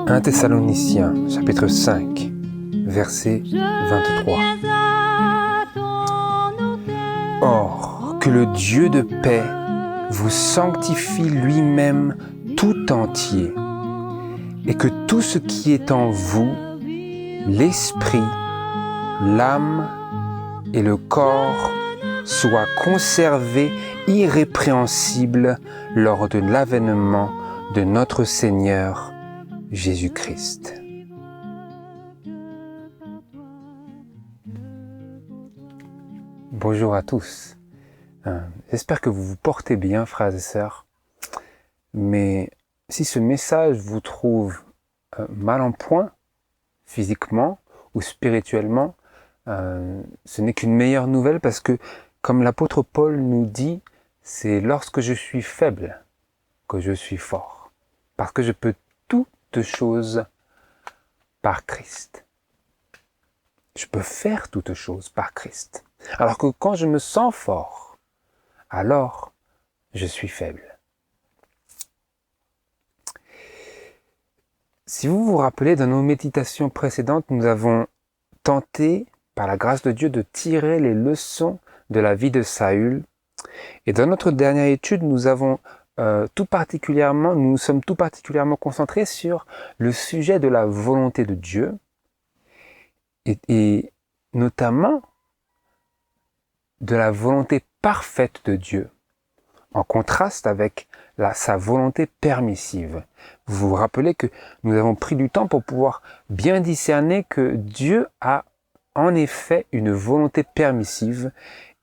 1 Thessaloniciens, chapitre 5, verset 23. Or, que le Dieu de paix vous sanctifie lui-même tout entier, et que tout ce qui est en vous, l'esprit, l'âme et le corps, soit conservé irrépréhensible lors de l'avènement de notre Seigneur Jésus-Christ. Bonjour à tous. J'espère que vous vous portez bien, frères et sœurs. Mais si ce message vous trouve mal en point, physiquement ou spirituellement, ce n'est qu'une meilleure nouvelle parce que, comme l'apôtre Paul nous dit, c'est lorsque je suis faible que je suis fort. Parce que je peux toutes choses par Christ. Je peux faire toutes choses par Christ. Alors que quand je me sens fort, alors je suis faible. Si vous vous rappelez, dans nos méditations précédentes, nous avons tenté, par la grâce de Dieu, de tirer les leçons de la vie de Saül. Et dans notre dernière étude, nous sommes tout particulièrement concentrés sur le sujet de la volonté de Dieu et notamment de la volonté parfaite de Dieu, en contraste avec sa volonté permissive. Vous vous rappelez que nous avons pris du temps pour pouvoir bien discerner que Dieu a en effet une volonté permissive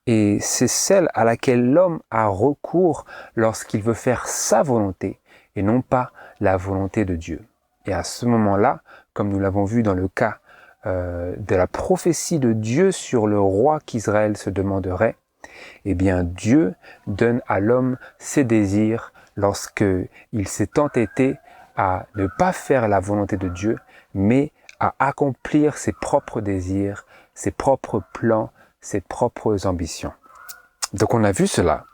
et c'est celle à laquelle l'homme a recours lorsqu'il veut faire sa volonté et non pas la volonté de Dieu. Et à ce moment-là, comme nous l'avons vu dans le cas de la prophétie de Dieu sur le roi qu'Israël se demanderait, eh bien Dieu donne à l'homme ses désirs lorsqu'il s'est entêté à ne pas faire la volonté de Dieu, mais à accomplir ses propres désirs, ses propres plans, ses propres ambitions. Donc on a vu cela.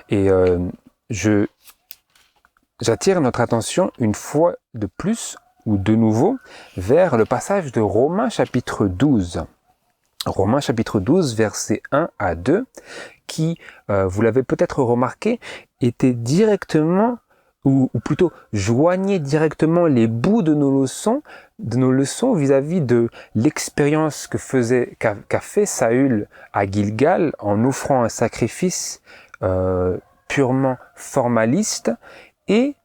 Et j'attire notre attention une fois de plus ou de nouveau vers le passage de Romains chapitre 12. Romains chapitre 12, versets 1 à 2, qui, vous l'avez peut-être remarqué, était directement, ou plutôt joignait directement les bouts de nos leçons vis-à-vis de l'expérience qu'a fait Saül à Gilgal en offrant un sacrifice purement formaliste, et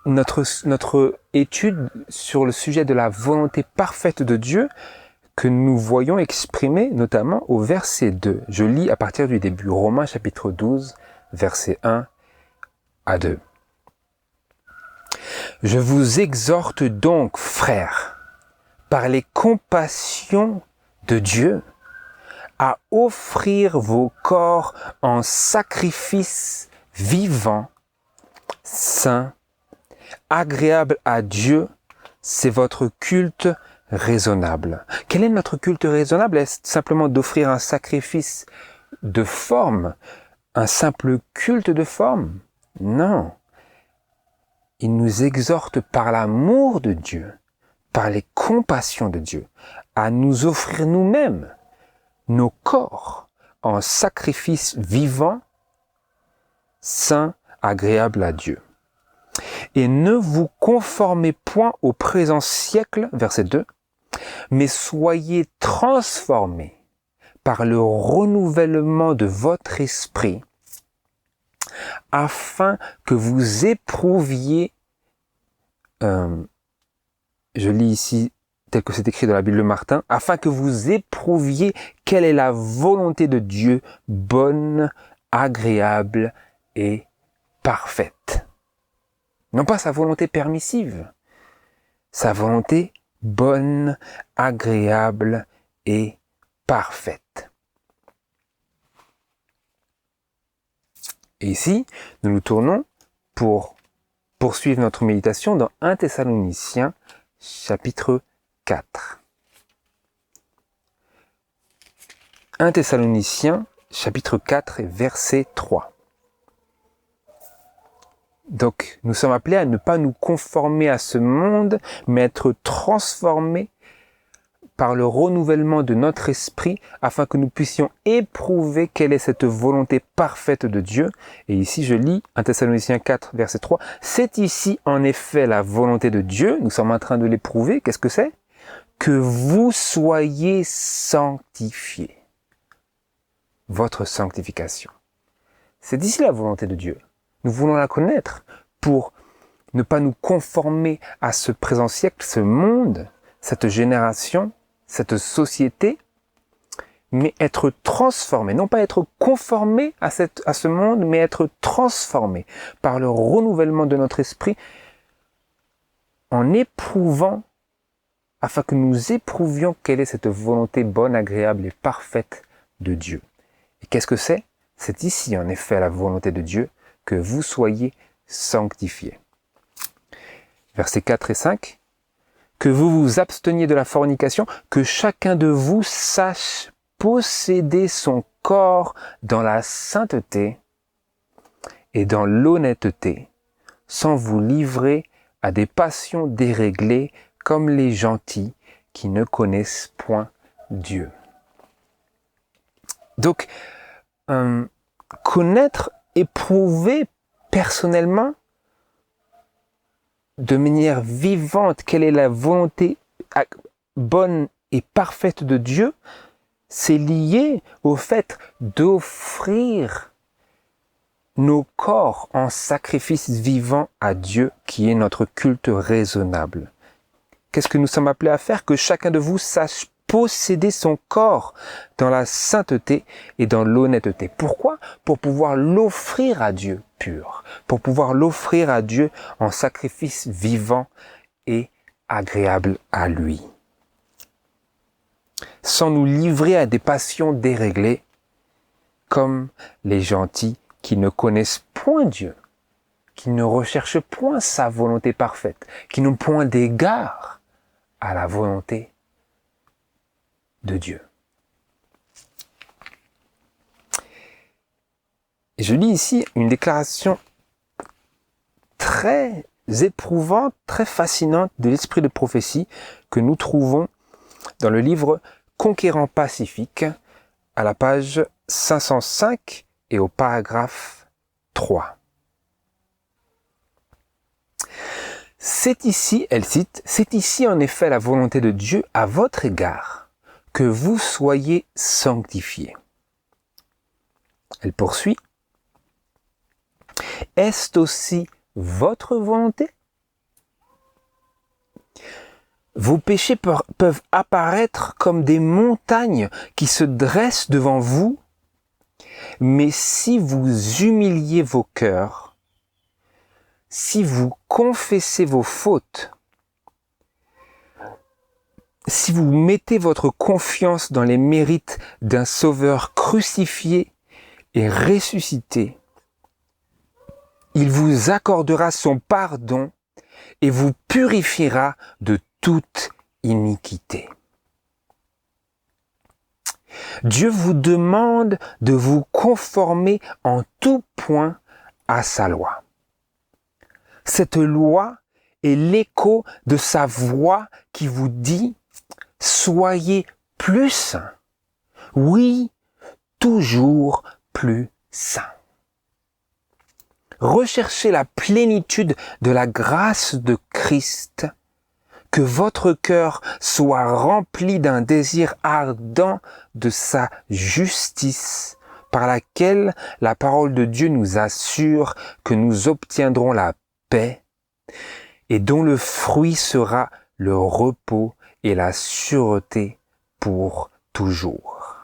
notre étude sur le sujet de la volonté parfaite de Dieu que nous voyons exprimée notamment au verset 2. Je lis à partir du début, Romains chapitre 12, verset 1 à 2. Je vous exhorte donc, frères, par les compassions de Dieu, à offrir vos corps en sacrifice vivant, saint, agréable à Dieu, c'est votre culte raisonnable. Quel est notre culte raisonnable? Est-ce simplement d'offrir un sacrifice de forme, un simple culte de forme? Non. Il nous exhorte par l'amour de Dieu, par les compassions de Dieu, à nous offrir nous-mêmes, nos corps, en sacrifice vivant, saint, agréable à Dieu. Et ne vous conformez point au présent siècle, verset 2, mais soyez transformés par le renouvellement de votre esprit, afin que vous éprouviez, je lis ici tel que c'est écrit dans la Bible de Martin, afin que vous éprouviez quelle est la volonté de Dieu, bonne, agréable et parfaite. Non pas sa volonté permissive, sa volonté bonne, agréable et parfaite. Et ici, nous nous tournons pour poursuivre notre méditation dans 1 Thessaloniciens, chapitre 4. 1 Thessaloniciens, chapitre 4 et verset 3. Donc, nous sommes appelés à ne pas nous conformer à ce monde, mais être transformés par le renouvellement de notre esprit, afin que nous puissions éprouver quelle est cette volonté parfaite de Dieu. Et ici, je lis 1 Thessaloniciens 4, verset 3. C'est ici, en effet, la volonté de Dieu. Nous sommes en train de l'éprouver. Qu'est-ce que c'est? Que vous soyez sanctifiés. Votre sanctification. C'est ici la volonté de Dieu. Nous voulons la connaître pour ne pas nous conformer à ce présent siècle, ce monde, cette génération, cette société, mais être transformé, non pas être conformé à ce monde, mais être transformé par le renouvellement de notre esprit en éprouvant, afin que nous éprouvions quelle est cette volonté bonne, agréable et parfaite de Dieu. Et qu'est-ce que c'est? C'est ici, en effet, la volonté de Dieu, que vous soyez sanctifiés. Versets 4 et 5. Que vous vous absteniez de la fornication, que chacun de vous sache posséder son corps dans la sainteté et dans l'honnêteté, sans vous livrer à des passions déréglées comme les gentils qui ne connaissent point Dieu. Donc, connaître, éprouver personnellement, de manière vivante, quelle est la volonté bonne et parfaite de Dieu, c'est lié au fait d'offrir nos corps en sacrifice vivant à Dieu, qui est notre culte raisonnable. Qu'est-ce que nous sommes appelés à faire? Que chacun de vous sache posséder son corps dans la sainteté et dans l'honnêteté. Pourquoi? Pour pouvoir l'offrir à Dieu pur, pour pouvoir l'offrir à Dieu en sacrifice vivant et agréable à lui. Sans nous livrer à des passions déréglées, comme les gentils qui ne connaissent point Dieu, qui ne recherchent point sa volonté parfaite, qui n'ont point d'égard à la volonté de Dieu. Et je lis ici une déclaration très éprouvante, très fascinante de l'esprit de prophétie que nous trouvons dans le livre Conquérant Pacifique, à la page 505 et au paragraphe 3. C'est ici, elle cite, c'est ici en effet la volonté de Dieu à votre égard, que vous soyez sanctifiés. Elle poursuit. Est-ce aussi votre volonté? Vos péchés peuvent apparaître comme des montagnes qui se dressent devant vous, mais si vous humiliez vos cœurs, si vous confessez vos fautes, si vous mettez votre confiance dans les mérites d'un Sauveur crucifié et ressuscité, il vous accordera son pardon et vous purifiera de toute iniquité. Dieu vous demande de vous conformer en tout point à sa loi. Cette loi est l'écho de sa voix qui vous dit « Soyez plus saints ». Oui, toujours plus saints. Recherchez la plénitude de la grâce de Christ, que votre cœur soit rempli d'un désir ardent de sa justice, par laquelle la parole de Dieu nous assure que nous obtiendrons la paix, et dont le fruit sera le repos et la sûreté pour toujours.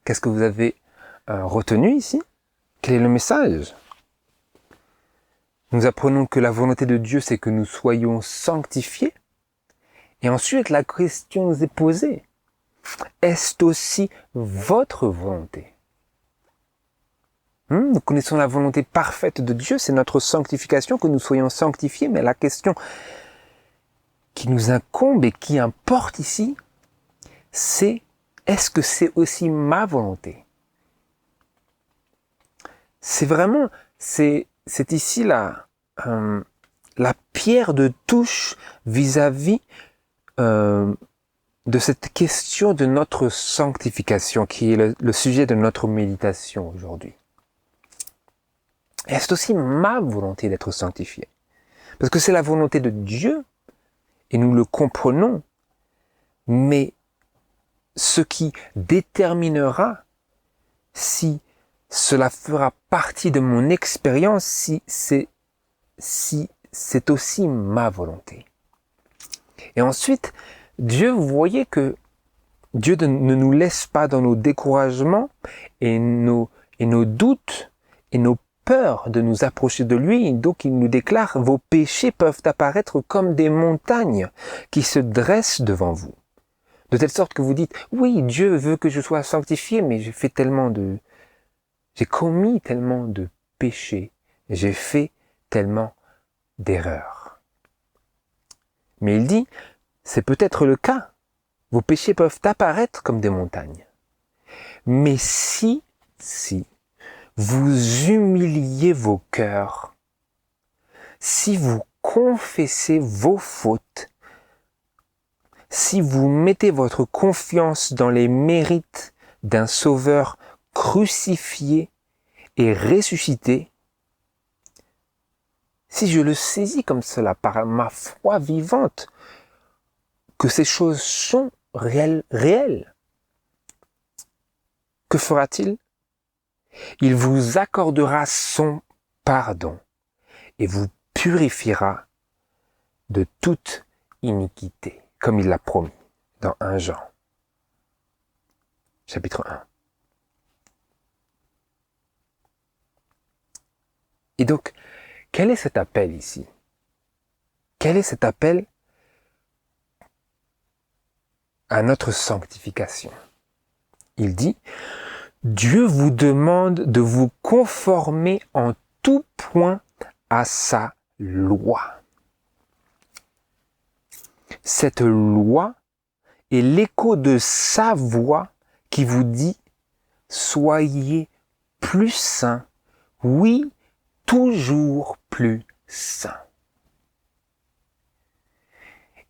Qu'est-ce que vous avez retenu ici? Quel est le message? Nous apprenons que la volonté de Dieu, c'est que nous soyons sanctifiés. Et ensuite, la question nous est posée. Est-ce aussi votre volonté? Nous connaissons la volonté parfaite de Dieu, c'est notre sanctification, que nous soyons sanctifiés, mais la question qui nous incombe et qui importe ici, c'est est-ce que c'est aussi ma volonté? c'est vraiment, c'est ici la pierre de touche vis-à-vis de cette question de notre sanctification, qui est le sujet de notre méditation aujourd'hui. Et c'est aussi ma volonté d'être sanctifié. Parce que c'est la volonté de Dieu, et nous le comprenons, mais ce qui déterminera si cela fera partie de mon expérience, si c'est aussi ma volonté. Et ensuite, Dieu, vous voyez que Dieu ne nous laisse pas dans nos découragements et nos doutes et nos peurs de nous approcher de lui. Donc il nous déclare, vos péchés peuvent apparaître comme des montagnes qui se dressent devant vous. De telle sorte que vous dites, oui, Dieu veut que je sois sanctifié, mais j'ai commis tellement de péchés, j'ai fait tellement d'erreurs. Mais il dit, c'est peut-être le cas. Vos péchés peuvent apparaître comme des montagnes. Mais si vous humiliez vos cœurs, si vous confessez vos fautes, si vous mettez votre confiance dans les mérites d'un Sauveur crucifié et ressuscité, si je le saisis comme cela par ma foi vivante, que ces choses sont réelles, que fera-t-il? Il vous accordera son pardon et vous purifiera de toute iniquité, comme il l'a promis dans 1 Jean, chapitre 1. Et donc, quel est cet appel ici? Quel est cet appel à notre sanctification? Il dit, Dieu vous demande de vous conformer en tout point à sa loi. Cette loi est l'écho de sa voix qui vous dit, soyez plus saints, oui, toujours plus saints.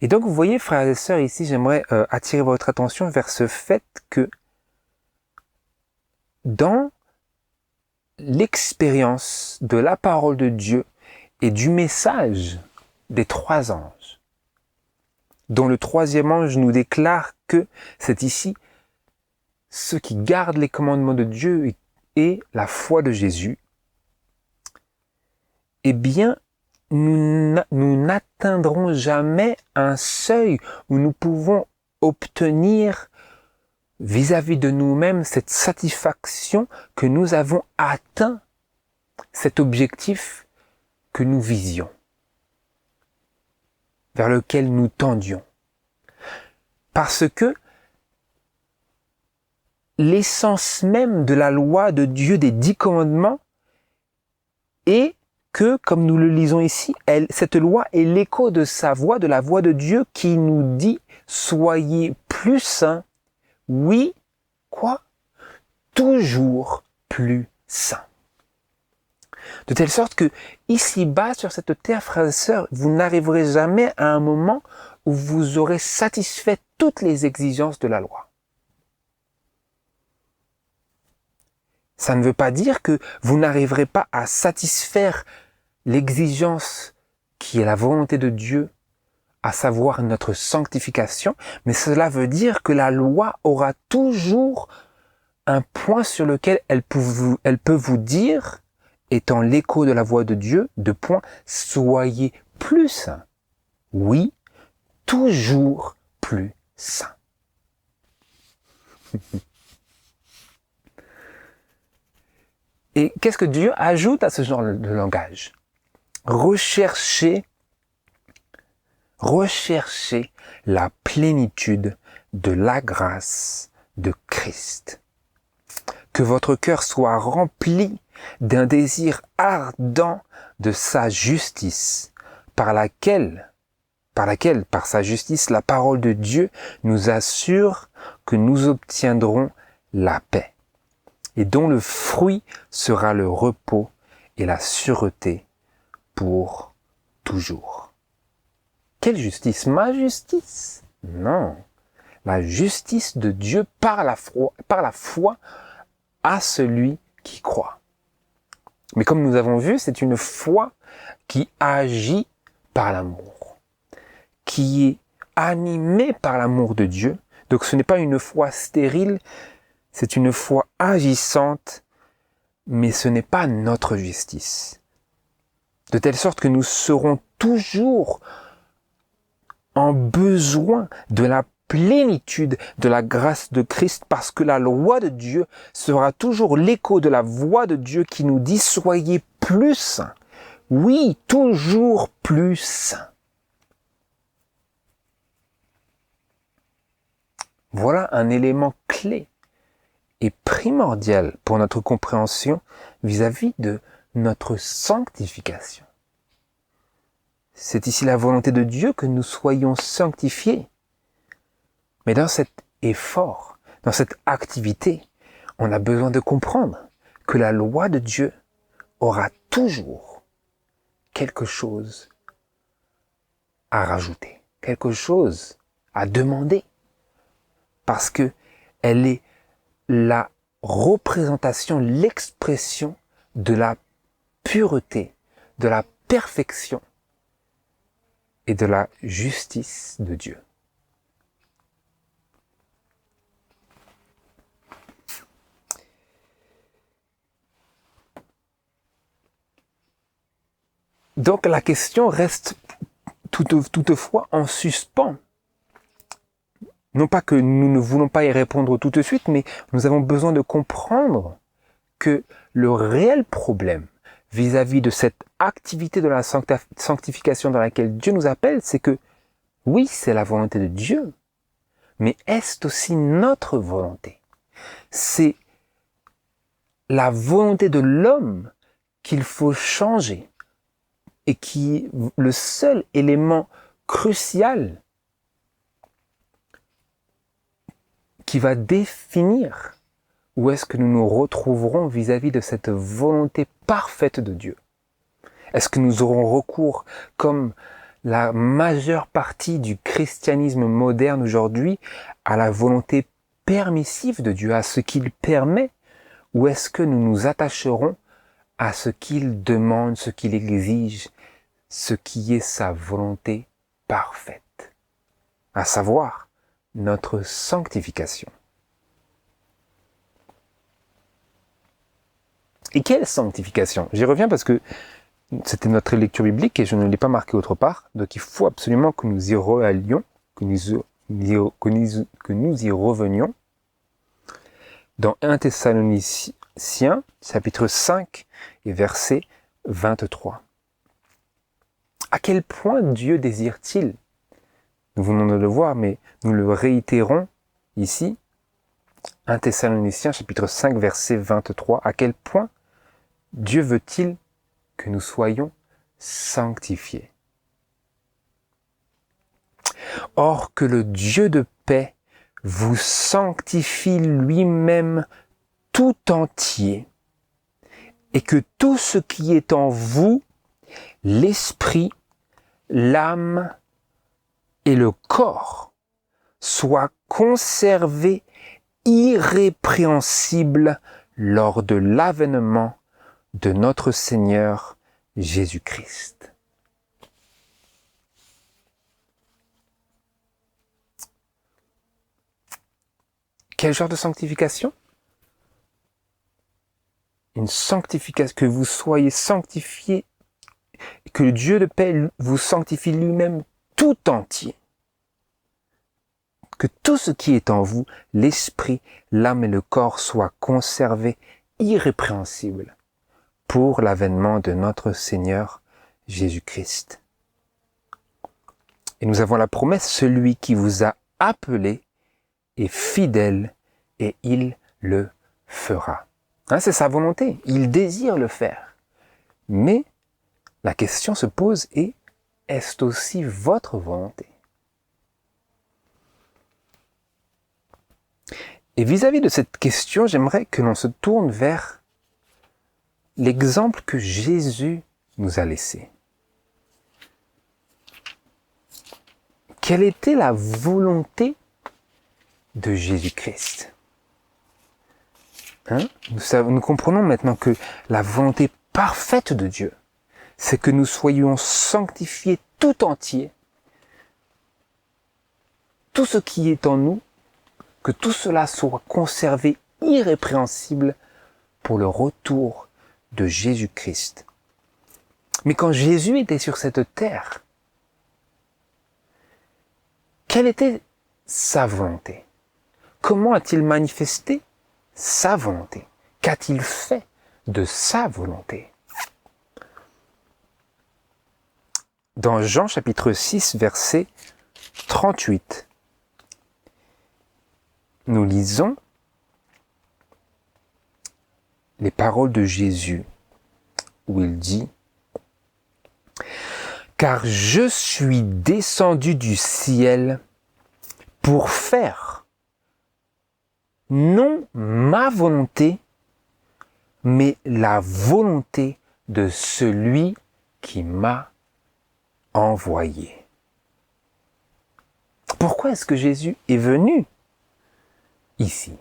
Et donc, vous voyez, frères et sœurs, ici, j'aimerais attirer votre attention vers ce fait que dans l'expérience de la parole de Dieu et du message des 3 anges, dont le 3e ange nous déclare que c'est ici ceux qui gardent les commandements de Dieu et la foi de Jésus, eh bien, nous n'atteindrons jamais un seuil où nous pouvons obtenir vis-à-vis de nous-mêmes cette satisfaction que nous avons atteint cet objectif que nous visions, vers lequel nous tendions. Parce que l'essence même de la loi de Dieu des 10 commandements est que, comme nous le lisons ici, cette loi est l'écho de sa voix, de la voix de Dieu qui nous dit « Soyez plus saints ». Oui, quoi? Toujours plus saints. De telle sorte que, ici-bas, sur cette terre, frères et sœurs, vous n'arriverez jamais à un moment où vous aurez satisfait toutes les exigences de la loi. Ça ne veut pas dire que vous n'arriverez pas à satisfaire l'exigence qui est la volonté de Dieu, à savoir notre sanctification, mais cela veut dire que la loi aura toujours un point sur lequel elle peut vous dire, étant l'écho de la voix de Dieu, soyez plus saints. Oui, toujours plus saints. Et qu'est-ce que Dieu ajoute à ce genre de langage? Recherchez la plénitude de la grâce de Christ. Que votre cœur soit rempli d'un désir ardent de sa justice, par sa justice, la parole de Dieu nous assure que nous obtiendrons la paix. et dont le fruit sera le repos et la sûreté pour toujours. Quelle justice? Ma justice? Non. La justice de Dieu par la foi à celui qui croit. Mais comme nous avons vu, c'est une foi qui agit par l'amour, qui est animée par l'amour de Dieu. Donc ce n'est pas une foi stérile, c'est une foi agissante, mais ce n'est pas notre justice. De telle sorte que nous serons toujours en besoin de la plénitude de la grâce de Christ, parce que la loi de Dieu sera toujours l'écho de la voix de Dieu qui nous dit « Soyez plus saints ». Oui, toujours plus saints. Voilà un élément clé et primordial pour notre compréhension vis-à-vis de notre sanctification. C'est ici la volonté de Dieu que nous soyons sanctifiés. Mais dans cet effort, dans cette activité, on a besoin de comprendre que la loi de Dieu aura toujours quelque chose à rajouter, quelque chose à demander, parce que elle est la représentation, l'expression de la pureté, de la perfection et de la justice de Dieu. Donc la question reste toutefois en suspens. Non pas que nous ne voulons pas y répondre tout de suite, mais nous avons besoin de comprendre que le réel problème vis-à-vis de cette activité de la sanctification dans laquelle Dieu nous appelle, c'est que oui, c'est la volonté de Dieu, mais est-ce aussi notre volonté? C'est la volonté de l'homme qu'il faut changer et qui est le seul élément crucial qui va définir où est-ce que nous nous retrouverons vis-à-vis de cette volonté parfaite de Dieu. Est-ce que nous aurons recours, comme la majeure partie du christianisme moderne aujourd'hui, à la volonté permissive de Dieu, à ce qu'il permet, ou est-ce que nous nous attacherons à ce qu'il demande, ce qu'il exige, ce qui est sa volonté parfaite, à savoir notre sanctification. Et quelle sanctification? J'y reviens parce que c'était notre lecture biblique et je ne l'ai pas marqué autre part, donc il faut absolument que nous y réallions, que nous y revenions dans 1 Thessaloniciens, chapitre 5 et verset 23. À quel point Dieu désire-t-il? Nous venons de le voir, mais nous le réitérons ici. 1 Thessaloniciens, chapitre 5, verset 23. À quel point Dieu veut-il que nous soyons sanctifiés? Or que le Dieu de paix vous sanctifie lui-même tout entier, et que tout ce qui est en vous, l'esprit, l'âme et le corps, soit conservé irrépréhensible lors de l'avènement de notre Seigneur Jésus-Christ. Quel genre de sanctification? Une sanctification, que vous soyez sanctifiés, que le Dieu de paix vous sanctifie lui-même tout entier. Que tout ce qui est en vous, l'esprit, l'âme et le corps, soit conservé irrépréhensible pour l'avènement de notre Seigneur Jésus-Christ. Et nous avons la promesse, celui qui vous a appelé est fidèle et il le fera. Hein, c'est sa volonté, il désire le faire. Mais la question se pose et est-ce aussi votre volonté? Et vis-à-vis de cette question, j'aimerais que l'on se tourne vers l'exemple que Jésus nous a laissé. Quelle était la volonté de Jésus-Christ? Nous comprenons maintenant que la volonté parfaite de Dieu, c'est que nous soyons sanctifiés tout entier. Tout ce qui est en nous, que tout cela soit conservé irrépréhensible pour le retour de Jésus-Christ. Mais quand Jésus était sur cette terre, quelle était sa volonté? Comment a-t-il manifesté sa volonté? Qu'a-t-il fait de sa volonté? Dans Jean chapitre 6, verset 38, nous lisons les paroles de Jésus où il dit « Car je suis descendu du ciel pour faire non ma volonté, mais la volonté de celui qui m'a envoyé. » Pourquoi est-ce que Jésus est venu ici?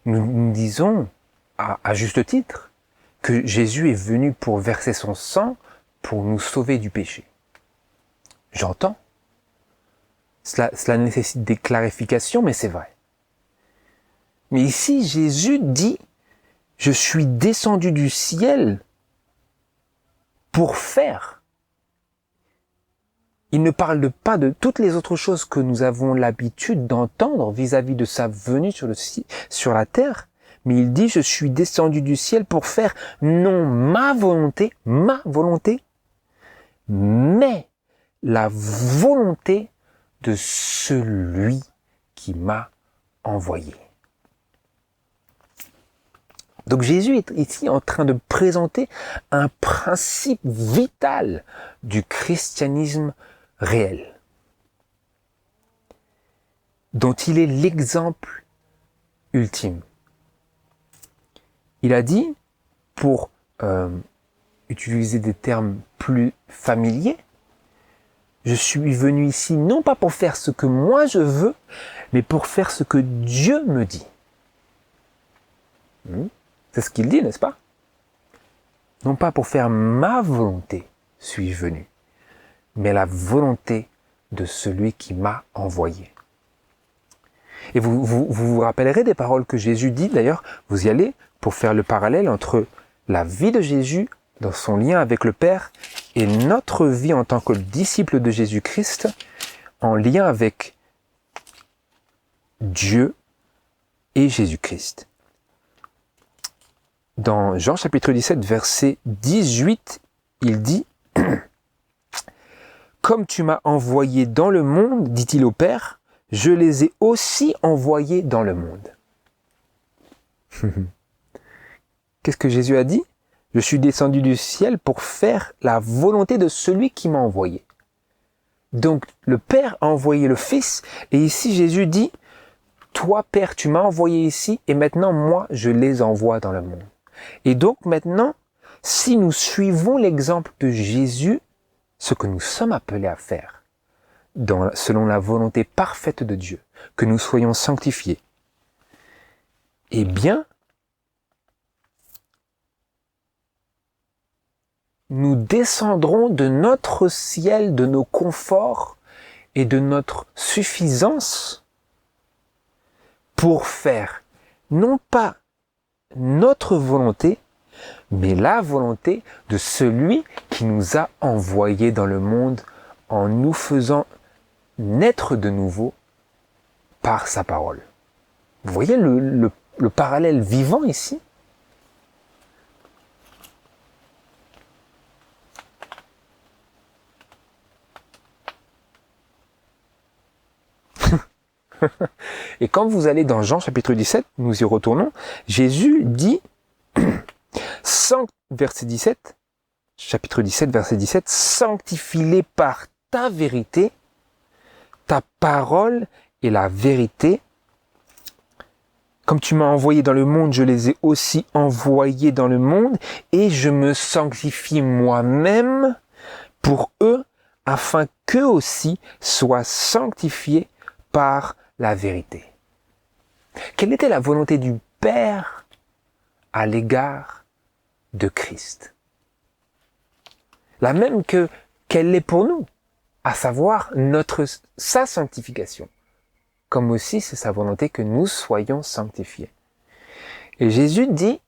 Nous disons, à juste titre, que Jésus est venu pour verser son sang pour nous sauver du péché. J'entends. Cela nécessite des clarifications, mais c'est vrai. Mais ici, Jésus dit, je suis descendu du ciel pour faire. Il ne parle pas de toutes les autres choses que nous avons l'habitude d'entendre vis-à-vis de sa venue sur la terre, mais il dit, je suis descendu du ciel pour faire non ma volonté, mais la volonté de celui qui m'a envoyé. Donc Jésus est ici en train de présenter un principe vital du christianisme réel, dont il est l'exemple ultime. Il a dit, pour utiliser des termes plus familiers, je suis venu ici non pas pour faire ce que moi je veux, mais pour faire ce que Dieu me dit. C'est ce qu'il dit, n'est-ce pas? Non pas pour faire ma volonté suis-je venu, mais la volonté de celui qui m'a envoyé. Et vous rappellerez des paroles que Jésus dit, d'ailleurs, vous y allez pour faire le parallèle entre la vie de Jésus dans son lien avec le Père et notre vie en tant que disciple de Jésus-Christ en lien avec Dieu et Jésus-Christ. Dans Jean chapitre 17, verset 18, il dit « Comme tu m'as envoyé dans le monde, dit-il au Père, je les ai aussi envoyés dans le monde. » Qu'est-ce que Jésus a dit? Je suis descendu du ciel pour faire la volonté de celui qui m'a envoyé. Donc le Père a envoyé le Fils, et ici Jésus dit, toi Père, tu m'as envoyé ici, et maintenant moi je les envoie dans le monde. Et donc maintenant, si nous suivons l'exemple de Jésus, ce que nous sommes appelés à faire, selon la volonté parfaite de Dieu, que nous soyons sanctifiés, eh bien, nous descendrons de notre ciel, de nos conforts et de notre suffisance pour faire non pas notre volonté, mais la volonté de celui qui nous a envoyés dans le monde en nous faisant naître de nouveau par sa parole. Vous voyez le parallèle vivant ici? Et quand vous allez dans Jean chapitre 17, nous y retournons, Jésus dit, verset 17, chapitre 17, verset 17, « Sanctifie-les par ta vérité, ta parole et la vérité. Comme tu m'as envoyé dans le monde, je les ai aussi envoyés dans le monde, et je me sanctifie moi-même pour eux, afin qu'eux aussi soient sanctifiés par la vérité. Quelle était la volonté du Père à l'égard de Christ? La même qu'elle l'est pour nous, à savoir sa sanctification. Comme aussi c'est sa volonté que nous soyons sanctifiés. Et Jésus dit,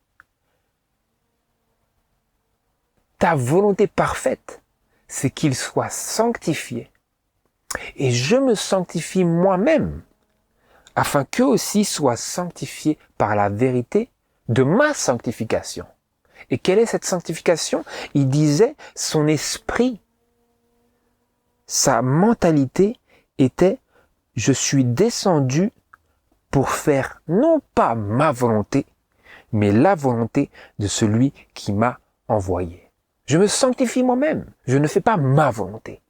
ta volonté parfaite, c'est qu'il soit sanctifié. Et je me sanctifie moi-même, afin qu'eux aussi soient sanctifiés par la vérité de ma sanctification. Et quelle est cette sanctification? Il disait, son esprit, sa mentalité était, je suis descendu pour faire non pas ma volonté, mais la volonté de celui qui m'a envoyé. Je me sanctifie moi-même, je ne fais pas ma volonté.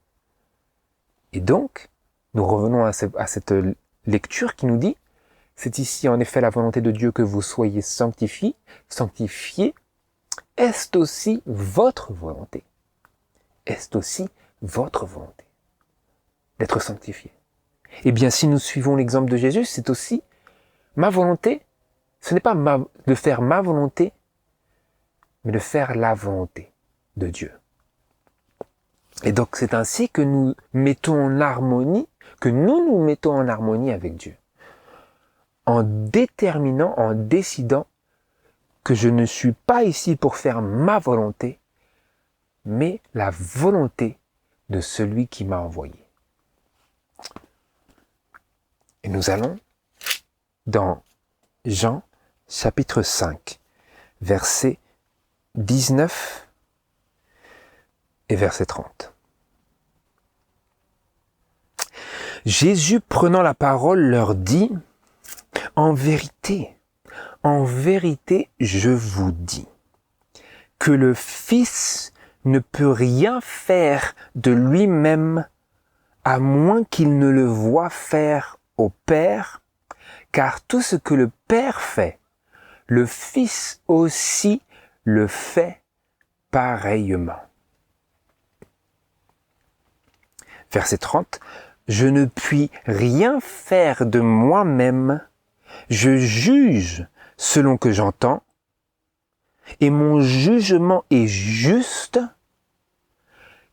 Et donc, nous revenons à cette lecture qui nous dit, c'est ici en effet la volonté de Dieu que vous soyez sanctifiés, est aussi votre volonté. Est aussi votre volonté d'être sanctifié. Eh bien, si nous suivons l'exemple de Jésus, c'est aussi ma volonté, ce n'est pas de faire ma volonté, mais de faire la volonté de Dieu. Et donc, c'est ainsi que nous mettons en harmonie, que nous mettons en harmonie avec Dieu. En déterminant, en décidant que je ne suis pas ici pour faire ma volonté, mais la volonté de celui qui m'a envoyé. Et nous allons dans Jean chapitre 5, versets 19 et verset 30. Jésus prenant la parole leur dit, en vérité, je vous dis que le Fils ne peut rien faire de lui-même à moins qu'il ne le voie faire au Père, car tout ce que le Père fait, le Fils aussi le fait pareillement. Verset 30. Je ne puis rien faire de moi-même, je juge selon que j'entends, et mon jugement est juste,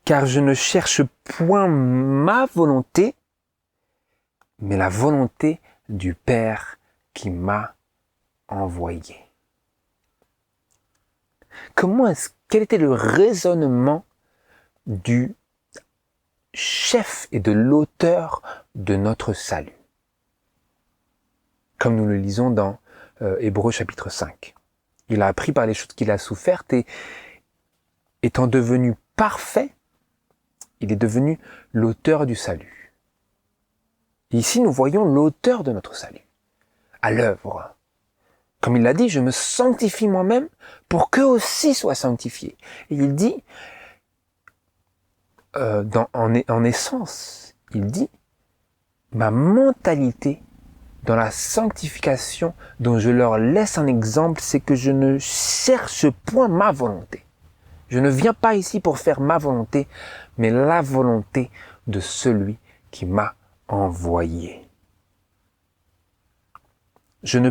car je ne cherche point ma volonté, mais la volonté du Père qui m'a envoyé. Quel était le raisonnement du chef et de l'auteur de notre salut? Comme nous le lisons dans Hébreux chapitre 5. Il a appris par les choses qu'il a souffertes et étant devenu parfait, il est devenu l'auteur du salut. Et ici, nous voyons l'auteur de notre salut à l'œuvre. Comme il l'a dit, je me sanctifie moi-même pour qu'eux aussi soient sanctifiés. Et il dit, en essence, il dit, ma mentalité dans la sanctification dont je leur laisse un exemple, c'est que je ne cherche point ma volonté. Je ne viens pas ici pour faire ma volonté, mais la volonté de celui qui m'a envoyé. Je ne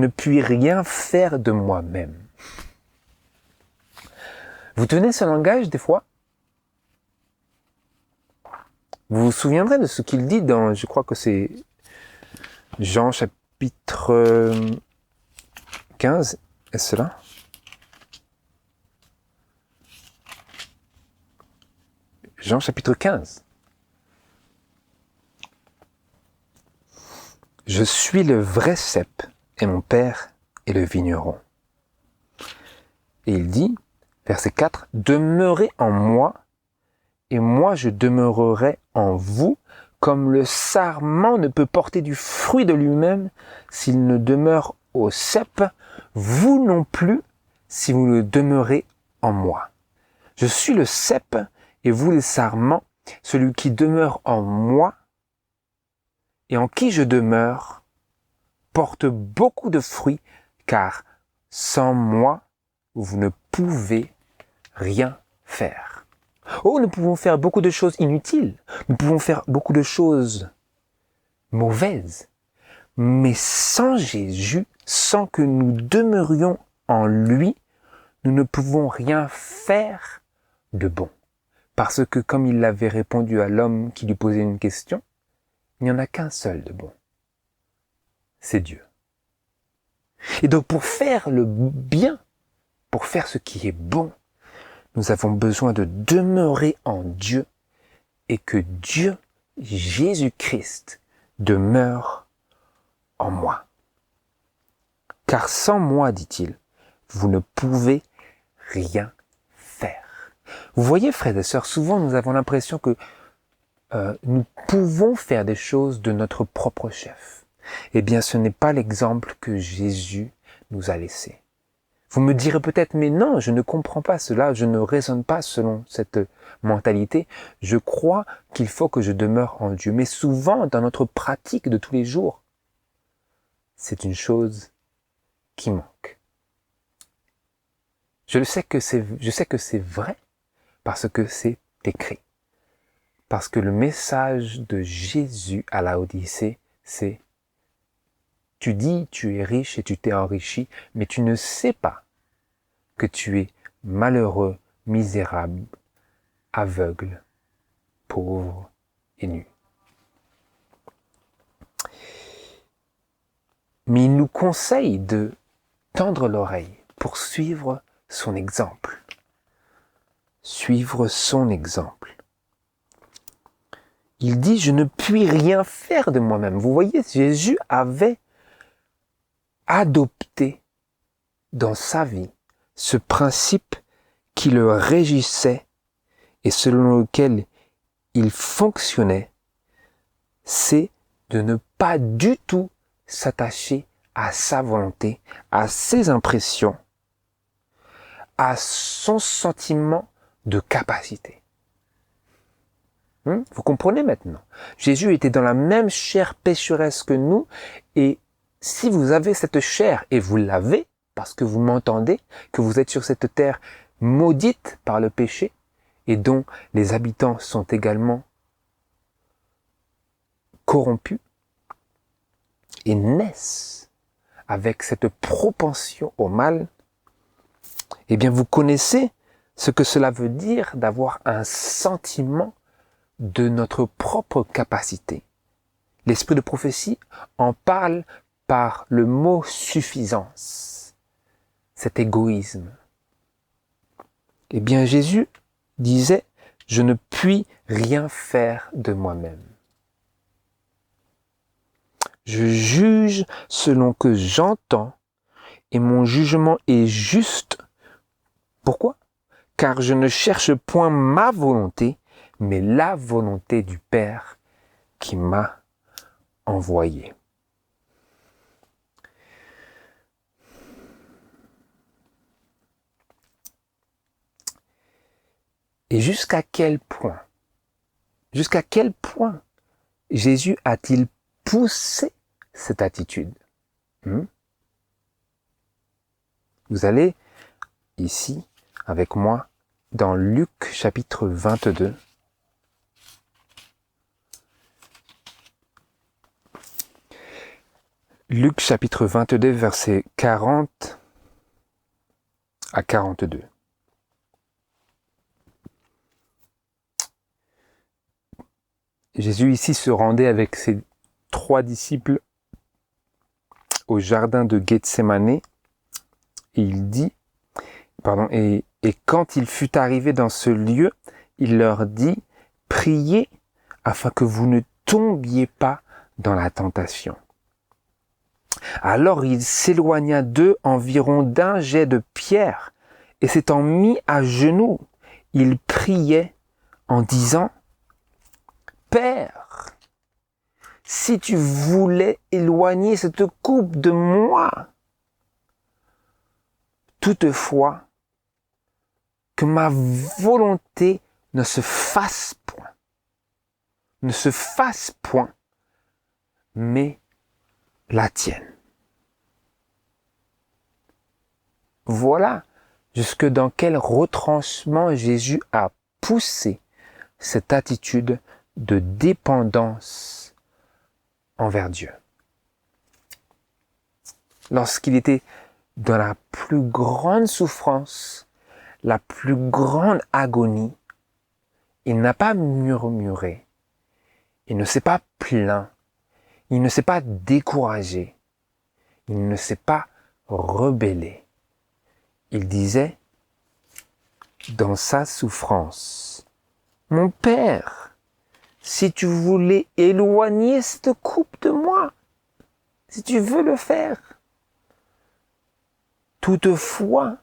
puis rien faire de moi-même. Vous tenez ce langage des fois? Vous vous souviendrez de ce qu'il dit dans, je crois que c'est Jean chapitre 15, est-ce cela? Jean chapitre 15. Je suis le vrai cep et mon Père est le vigneron. Et il dit, verset 4, demeurez en moi et moi je demeurerai en vous, comme le sarment ne peut porter du fruit de lui-même s'il ne demeure au cep, vous non plus si vous ne demeurez en moi. Je suis le cep et vous les sarments, celui qui demeure en moi et en qui je demeure porte beaucoup de fruits, car sans moi, vous ne pouvez rien faire. Oh, nous pouvons faire beaucoup de choses inutiles, nous pouvons faire beaucoup de choses mauvaises, mais sans Jésus, sans que nous demeurions en lui, nous ne pouvons rien faire de bon. Parce que comme il avait répondu à l'homme qui lui posait une question, il n'y en a qu'un seul de bon. C'est Dieu. Et donc pour faire le bien, pour faire ce qui est bon, nous avons besoin de demeurer en Dieu et que Dieu, Jésus-Christ, demeure en moi. Car sans moi, dit-il, vous ne pouvez rien faire. Vous voyez, frères et sœurs, souvent nous avons l'impression que nous pouvons faire des choses de notre propre chef. Eh bien, ce n'est pas l'exemple que Jésus nous a laissé. Vous me direz peut-être, mais non, je ne comprends pas cela, je ne raisonne pas selon cette mentalité. Je crois qu'il faut que je demeure en Dieu. Mais souvent, dans notre pratique de tous les jours, c'est une chose qui manque. Je sais que c'est vrai parce que c'est écrit. Parce que le message de Jésus à la Odyssée, c'est « Tu dis, tu es riche et tu t'es enrichi, mais tu ne sais pas que tu es malheureux, misérable, aveugle, pauvre et nu. » Mais il nous conseille de tendre l'oreille pour suivre son exemple. Suivre son exemple. Il dit, je ne puis rien faire de moi-même. Vous voyez, Jésus avait adopté dans sa vie ce principe qui le régissait et selon lequel il fonctionnait, c'est de ne pas du tout s'attacher à sa volonté, à ses impressions, à son sentiment de capacité. Vous comprenez maintenant? Jésus était dans la même chair pécheresse que nous, et si vous avez cette chair, et vous l'avez, parce que vous m'entendez, que vous êtes sur cette terre maudite par le péché, et dont les habitants sont également corrompus, et naissent avec cette propension au mal, eh bien vous connaissez ce que cela veut dire d'avoir un sentiment de notre propre capacité. L'esprit de prophétie en parle par le mot suffisance, cet égoïsme. Eh bien Jésus disait, je ne puis rien faire de moi-même. Je juge selon que j'entends et mon jugement est juste. Pourquoi? Car je ne cherche point ma volonté, mais la volonté du Père qui m'a envoyé. Et jusqu'à quel point Jésus a-t-il poussé cette attitude? Vous allez ici avec moi dans Luc chapitre 22. Luc chapitre 22, versets 40 à 42. Jésus ici se rendait avec ses 3 disciples au jardin de Gethsémani et il dit, et quand il fut arrivé dans ce lieu, il leur dit, priez afin que vous ne tombiez pas dans la tentation. Alors il s'éloigna d'eux environ d'un jet de pierre, et s'étant mis à genoux, il priait en disant, Père, si tu voulais éloigner cette coupe de moi, toutefois, que ma volonté ne se fasse point. Ne se fasse point. mais la tienne. Voilà jusque dans quel retranchement Jésus a poussé cette attitude de dépendance envers Dieu. Lorsqu'il était dans la plus grande souffrance, la plus grande agonie, il n'a pas murmuré, il ne s'est pas plaint, il ne s'est pas découragé, il ne s'est pas rebellé. Il disait, dans sa souffrance, « Mon Père, si tu voulais éloigner cette coupe de moi, si tu veux le faire, toutefois,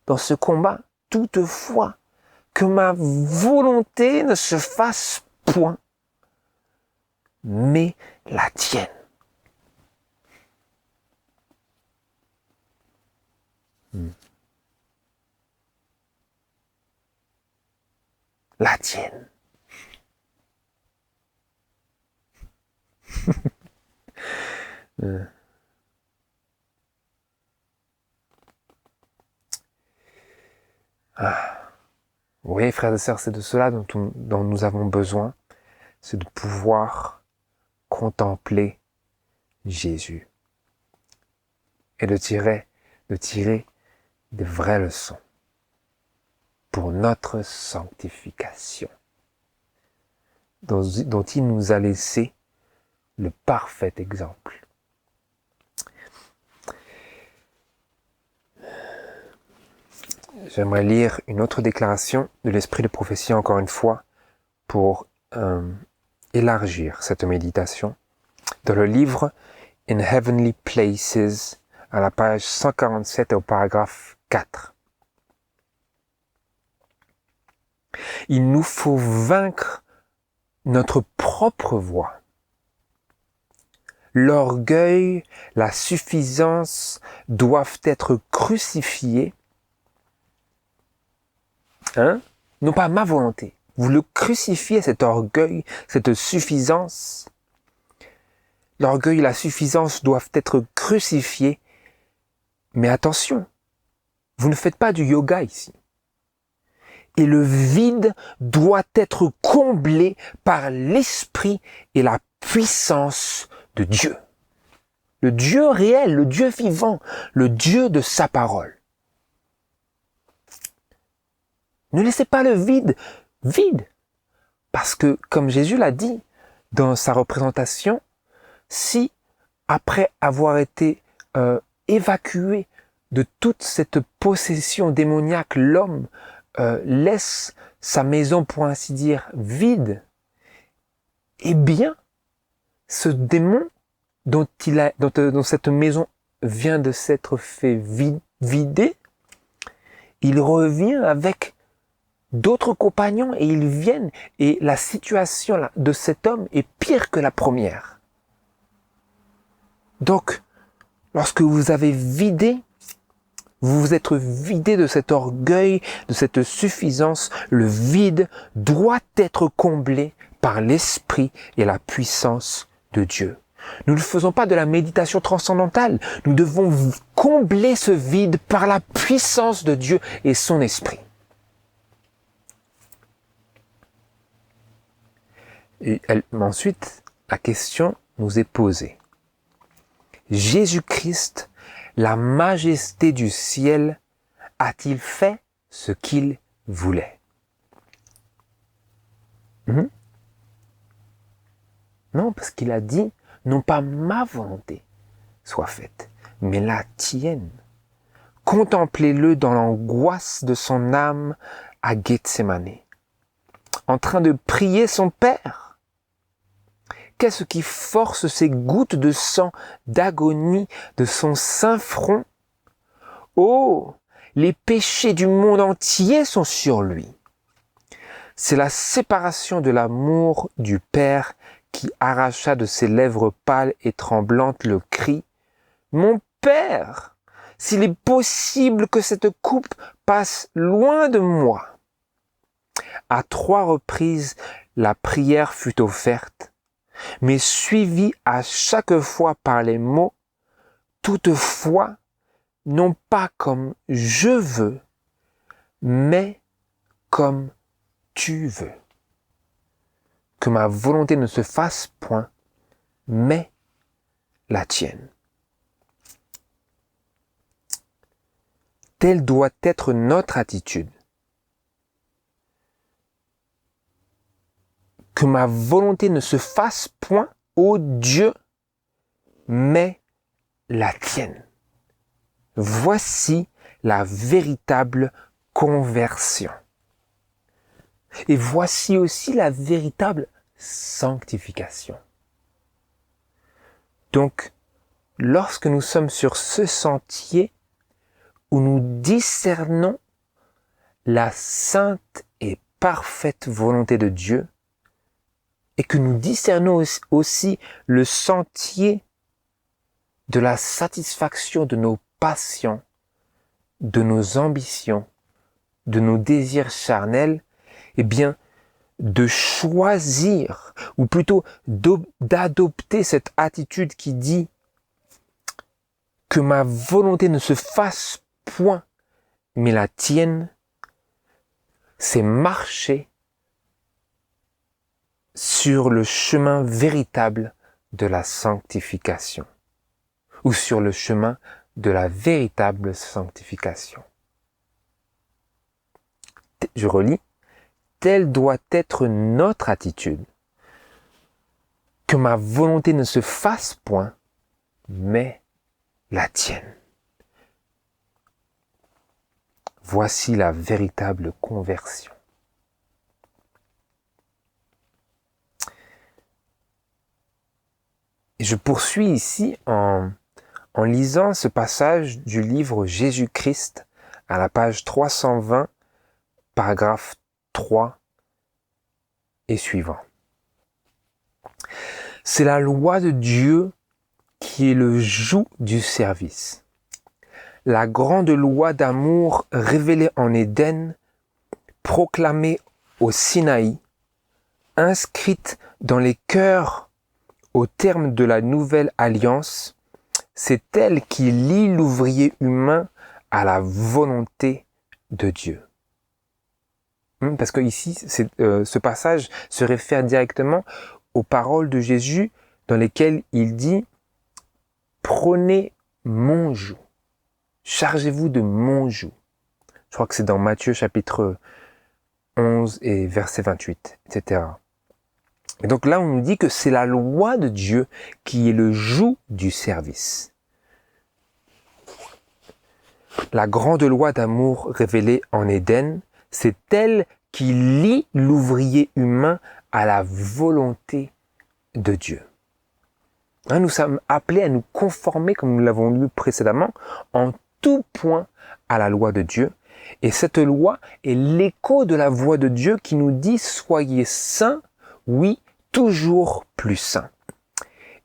dans ce combat, toutefois, que ma volonté ne se fasse point, mais la tienne. » La tienne. Oui, frères et sœurs, c'est de cela dont nous avons besoin, c'est de pouvoir contempler Jésus et de tirer de vraies leçons pour notre sanctification, dont il nous a laissé le parfait exemple. J'aimerais lire une autre déclaration de l'Esprit de prophétie, encore une fois, pour élargir cette méditation. Dans le livre In Heavenly Places, à la page 147 et au paragraphe 4. Il nous faut vaincre notre propre voix. L'orgueil, la suffisance doivent être crucifiés. Non pas ma volonté. Vous le crucifiez, cet orgueil, cette suffisance. L'orgueil et la suffisance doivent être crucifiés. Mais attention, vous ne faites pas du yoga ici. Et le vide doit être comblé par l'esprit et la puissance de Dieu. Le Dieu réel, le Dieu vivant, le Dieu de sa parole. Ne laissez pas le vide vide. Parce que, comme Jésus l'a dit dans sa représentation, si, après avoir été évacué de toute cette possession démoniaque, l'homme laisse sa maison, pour ainsi dire, vide, eh bien, ce démon dont cette maison vient de s'être fait vider, il revient avec d'autres compagnons et ils viennent et la situation de cet homme est pire que la première. Donc, lorsque vous avez vidé, vous vous êtes vidé de cet orgueil, de cette suffisance, le vide doit être comblé par l'esprit et la puissance de Dieu. Nous ne faisons pas de la méditation transcendantale, nous devons combler ce vide par la puissance de Dieu et son esprit. Et ensuite, la question nous est posée. Jésus-Christ, la majesté du ciel, a-t-il fait ce qu'il voulait? Non, parce qu'il a dit, non pas ma volonté soit faite, mais la tienne. Contemplez-le dans l'angoisse de son âme à Gethsémani, en train de prier son Père. Qu'est-ce qui force ces gouttes de sang d'agonie de son saint front? Oh, les péchés du monde entier sont sur lui. C'est la séparation de l'amour du Père qui arracha de ses lèvres pâles et tremblantes le cri « Mon Père, s'il est possible que cette coupe passe loin de moi !» À 3 reprises, la prière fut offerte. mais suivi à chaque fois par les mots, toutefois, non pas comme je veux, mais comme tu veux. Que ma volonté ne se fasse point, mais la tienne. Telle doit être notre attitude. Que ma volonté ne se fasse point, ô Dieu, mais la tienne. Voici la véritable conversion. Et voici aussi la véritable sanctification. Donc, lorsque nous sommes sur ce sentier où nous discernons la sainte et parfaite volonté de Dieu, et que nous discernons aussi le sentier de la satisfaction de nos passions, de nos ambitions, de nos désirs charnels, eh bien, de choisir, ou plutôt d'adopter cette attitude qui dit que ma volonté ne se fasse point, mais la tienne, c'est marcher sur le chemin véritable de la sanctification, ou sur le chemin de la véritable sanctification. Je relis. Telle doit être notre attitude. Que ma volonté ne se fasse point, mais la tienne. Voici la véritable conversion. Et je poursuis ici en lisant ce passage du livre Jésus-Christ à la page 320, paragraphe 3 et suivant. C'est la loi de Dieu qui est le joug du service. La grande loi d'amour révélée en Éden, proclamée au Sinaï, inscrite dans les cœurs au terme de la nouvelle alliance, c'est elle qui lie l'ouvrier humain à la volonté de Dieu. Parce que ici, ce passage se réfère directement aux paroles de Jésus dans lesquelles il dit « Prenez mon joug, chargez-vous de mon joug ». Je crois que c'est dans Matthieu chapitre 11 et verset 28, etc. Et donc là, on nous dit que c'est la loi de Dieu qui est le joug du service. La grande loi d'amour révélée en Éden, c'est elle qui lie l'ouvrier humain à la volonté de Dieu. Nous sommes appelés à nous conformer, comme nous l'avons lu précédemment, en tout point à la loi de Dieu. Et cette loi est l'écho de la voix de Dieu qui nous dit « Soyez saints, oui, toujours plus saints ».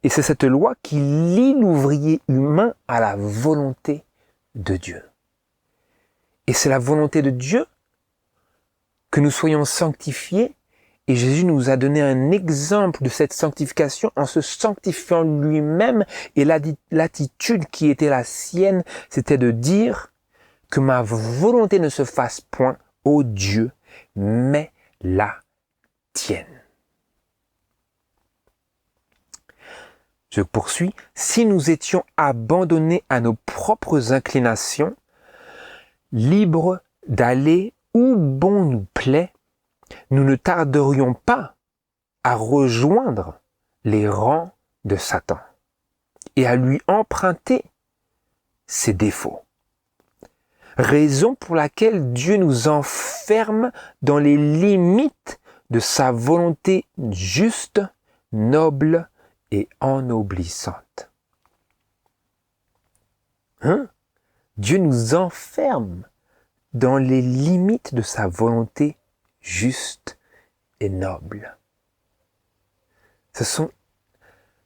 Et c'est cette loi qui lie l'ouvrier humain à la volonté de Dieu. Et c'est la volonté de Dieu que nous soyons sanctifiés. Et Jésus nous a donné un exemple de cette sanctification en se sanctifiant lui-même. Et l'attitude qui était la sienne, c'était de dire que ma volonté ne se fasse point, ô Dieu, mais la tienne. Je poursuis. Si nous étions abandonnés à nos propres inclinations, libres d'aller où bon nous plaît, nous ne tarderions pas à rejoindre les rangs de Satan et à lui emprunter ses défauts. Raison pour laquelle Dieu nous enferme dans les limites de sa volonté juste, noble et ennoblissante. Dieu nous enferme dans les limites de sa volonté juste et noble.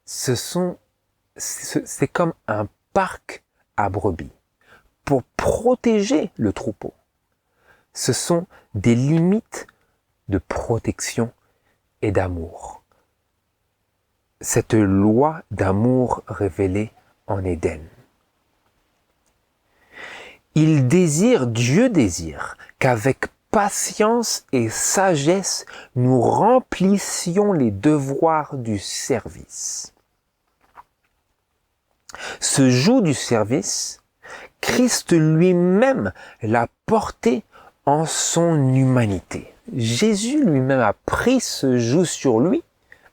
C'est comme un parc à brebis pour protéger le troupeau. Ce sont des limites de protection et d'amour. cette loi d'amour révélée en Éden. Dieu désire qu'avec patience et sagesse, nous remplissions les devoirs du service. Ce joug du service, Christ lui-même l'a porté en son humanité. Jésus lui-même a pris ce joug sur lui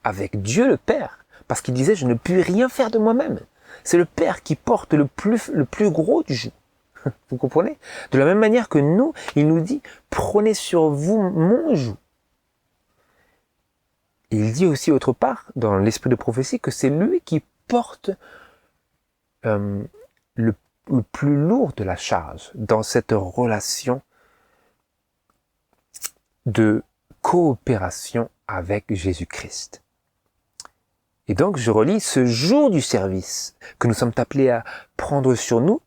avec Dieu le Père, parce qu'il disait « je ne puis rien faire de moi-même ». C'est le Père qui porte le plus gros du joug. Vous comprenez? De la même manière que nous, il nous dit « prenez sur vous mon joug ». Il dit aussi autre part, dans l'esprit de prophétie, que c'est lui qui porte le plus lourd de la charge dans cette relation de coopération avec Jésus-Christ. Et donc, je relis ce jour du service que nous sommes appelés à prendre sur nous,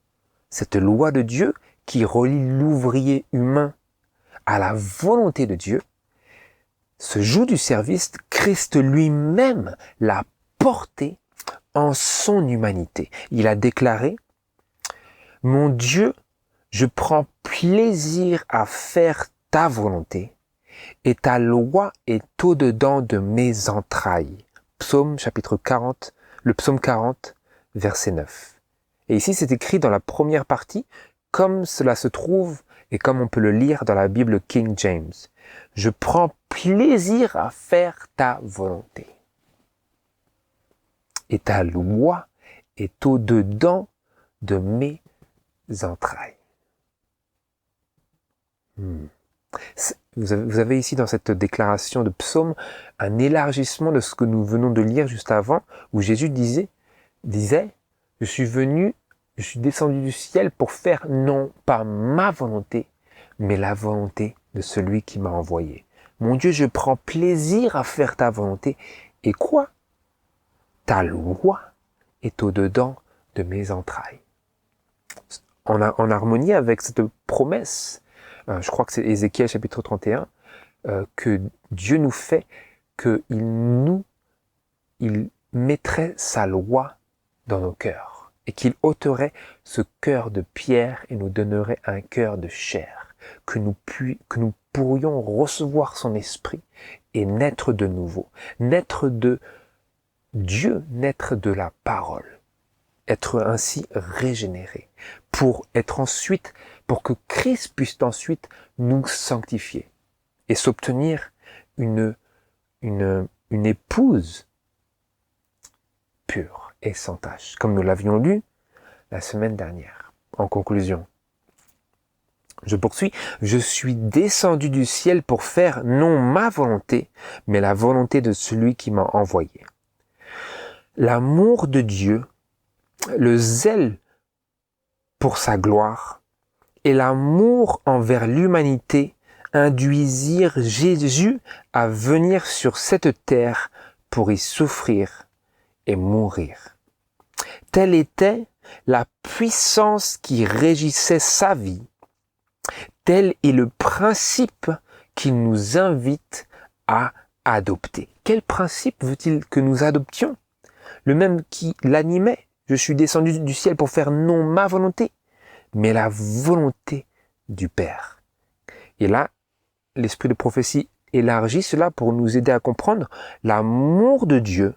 cette loi de Dieu qui relie l'ouvrier humain à la volonté de Dieu. Ce jour du service, Christ lui-même l'a porté en son humanité. Il a déclaré « Mon Dieu, je prends plaisir à faire ta volonté et ta loi est au-dedans de mes entrailles. » Psaume chapitre 40, le psaume 40, verset 9. Et ici, c'est écrit dans la première partie, comme cela se trouve et comme on peut le lire dans la Bible King James. Je prends plaisir à faire ta volonté. Et ta loi est au-dedans de mes entrailles. Vous avez ici dans cette déclaration de psaume un élargissement de ce que nous venons de lire juste avant, où Jésus disait, je suis descendu du ciel pour faire non pas ma volonté, mais la volonté de celui qui m'a envoyé. Mon Dieu, je prends plaisir à faire ta volonté. Et quoi? Ta loi est au-dedans de mes entrailles. En harmonie avec cette promesse, je crois que c'est Ézéchiel chapitre 31, que Dieu nous fait, qu'il mettrait sa loi dans nos cœurs et qu'il ôterait ce cœur de pierre et nous donnerait un cœur de chair, que nous pourrions recevoir son esprit et naître de nouveau, naître de Dieu, naître de la parole, être ainsi régénéré, pour que Christ puisse ensuite nous sanctifier et s'obtenir une épouse pure et sans tache, comme nous l'avions lu la semaine dernière. En conclusion, je poursuis, je suis descendu du ciel pour faire non ma volonté, mais la volonté de celui qui m'a envoyé. L'amour de Dieu, le zèle pour sa gloire et l'amour envers l'humanité induisirent Jésus à venir sur cette terre pour y souffrir et mourir. Telle était la puissance qui régissait sa vie. Tel est le principe qu'il nous invite à adopter. Quel principe veut-il que nous adoptions? Le même qui l'animait. Je suis descendu du ciel pour faire non ma volonté, mais la volonté du Père. Et là, l'esprit de prophétie élargit cela pour nous aider à comprendre l'amour de Dieu,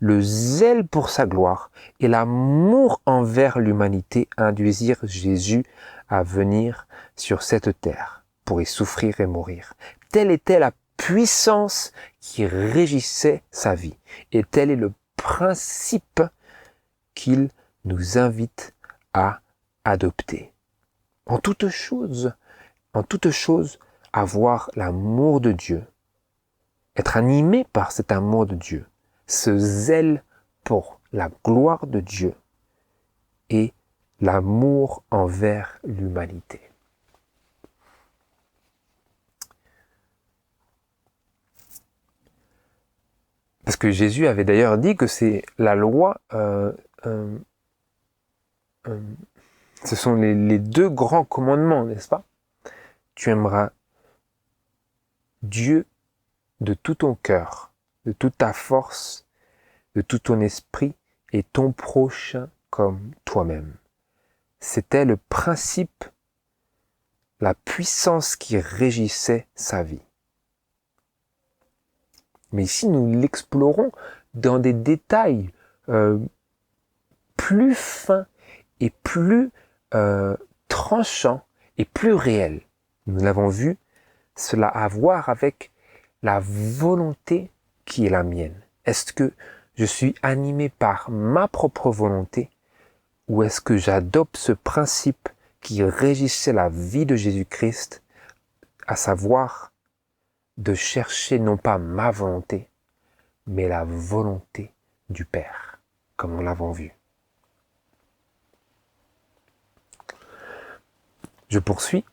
le zèle pour sa gloire et l'amour envers l'humanité induisirent Jésus à venir sur cette terre pour y souffrir et mourir. Telle était la puissance qui régissait sa vie et tel est le principe qu'il nous invite à adopter. En toute chose, avoir l'amour de Dieu, être animé par cet amour de Dieu, ce zèle pour la gloire de Dieu et l'amour envers l'humanité. Parce que Jésus avait d'ailleurs dit que c'est la loi, ce sont les deux grands commandements, n'est-ce pas? Tu aimeras Dieu de tout ton cœur, de toute ta force, de tout ton esprit et ton prochain comme toi-même. C'était le principe, la puissance qui régissait sa vie. Mais ici, nous l'explorons dans des détails plus fins et plus tranchants et plus réels. Nous l'avons vu, cela a à voir avec la volonté qui est la mienne. Est-ce que je suis animé par ma propre volonté ou est-ce que j'adopte ce principe qui régissait la vie de Jésus-Christ, à savoir de chercher non pas ma volonté, mais la volonté du Père, comme nous l'avons vu. Je poursuis.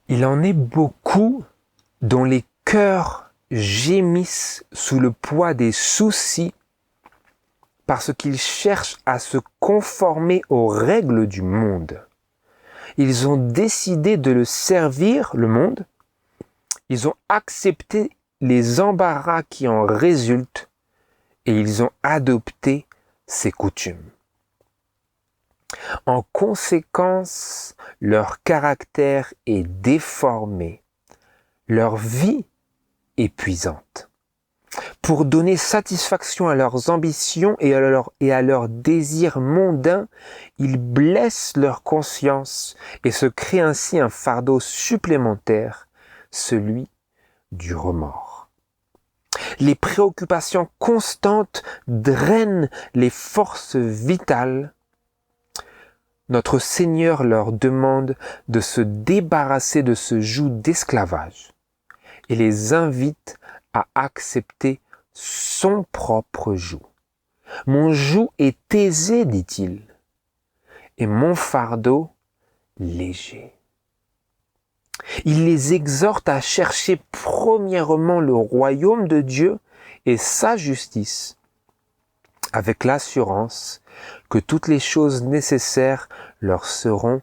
Il en est beaucoup dont les cœurs gémissent sous le poids des soucis parce qu'ils cherchent à se conformer aux règles du monde. Ils ont décidé de le servir, le monde. Ils ont accepté les embarras qui en résultent et ils ont adopté ses coutumes. En conséquence, leur caractère est déformé, leur vie épuisante. Pour donner satisfaction à leurs ambitions et à leurs désirs mondains, ils blessent leur conscience et se créent ainsi un fardeau supplémentaire, celui du remords. Les préoccupations constantes drainent les forces vitales. Notre Seigneur leur demande de se débarrasser de ce joug d'esclavage et les invite à accepter son propre joug. Mon joug est aisé, dit-il, et mon fardeau léger. Il les exhorte à chercher premièrement le royaume de Dieu et sa justice, avec l'assurance que toutes les choses nécessaires leur seront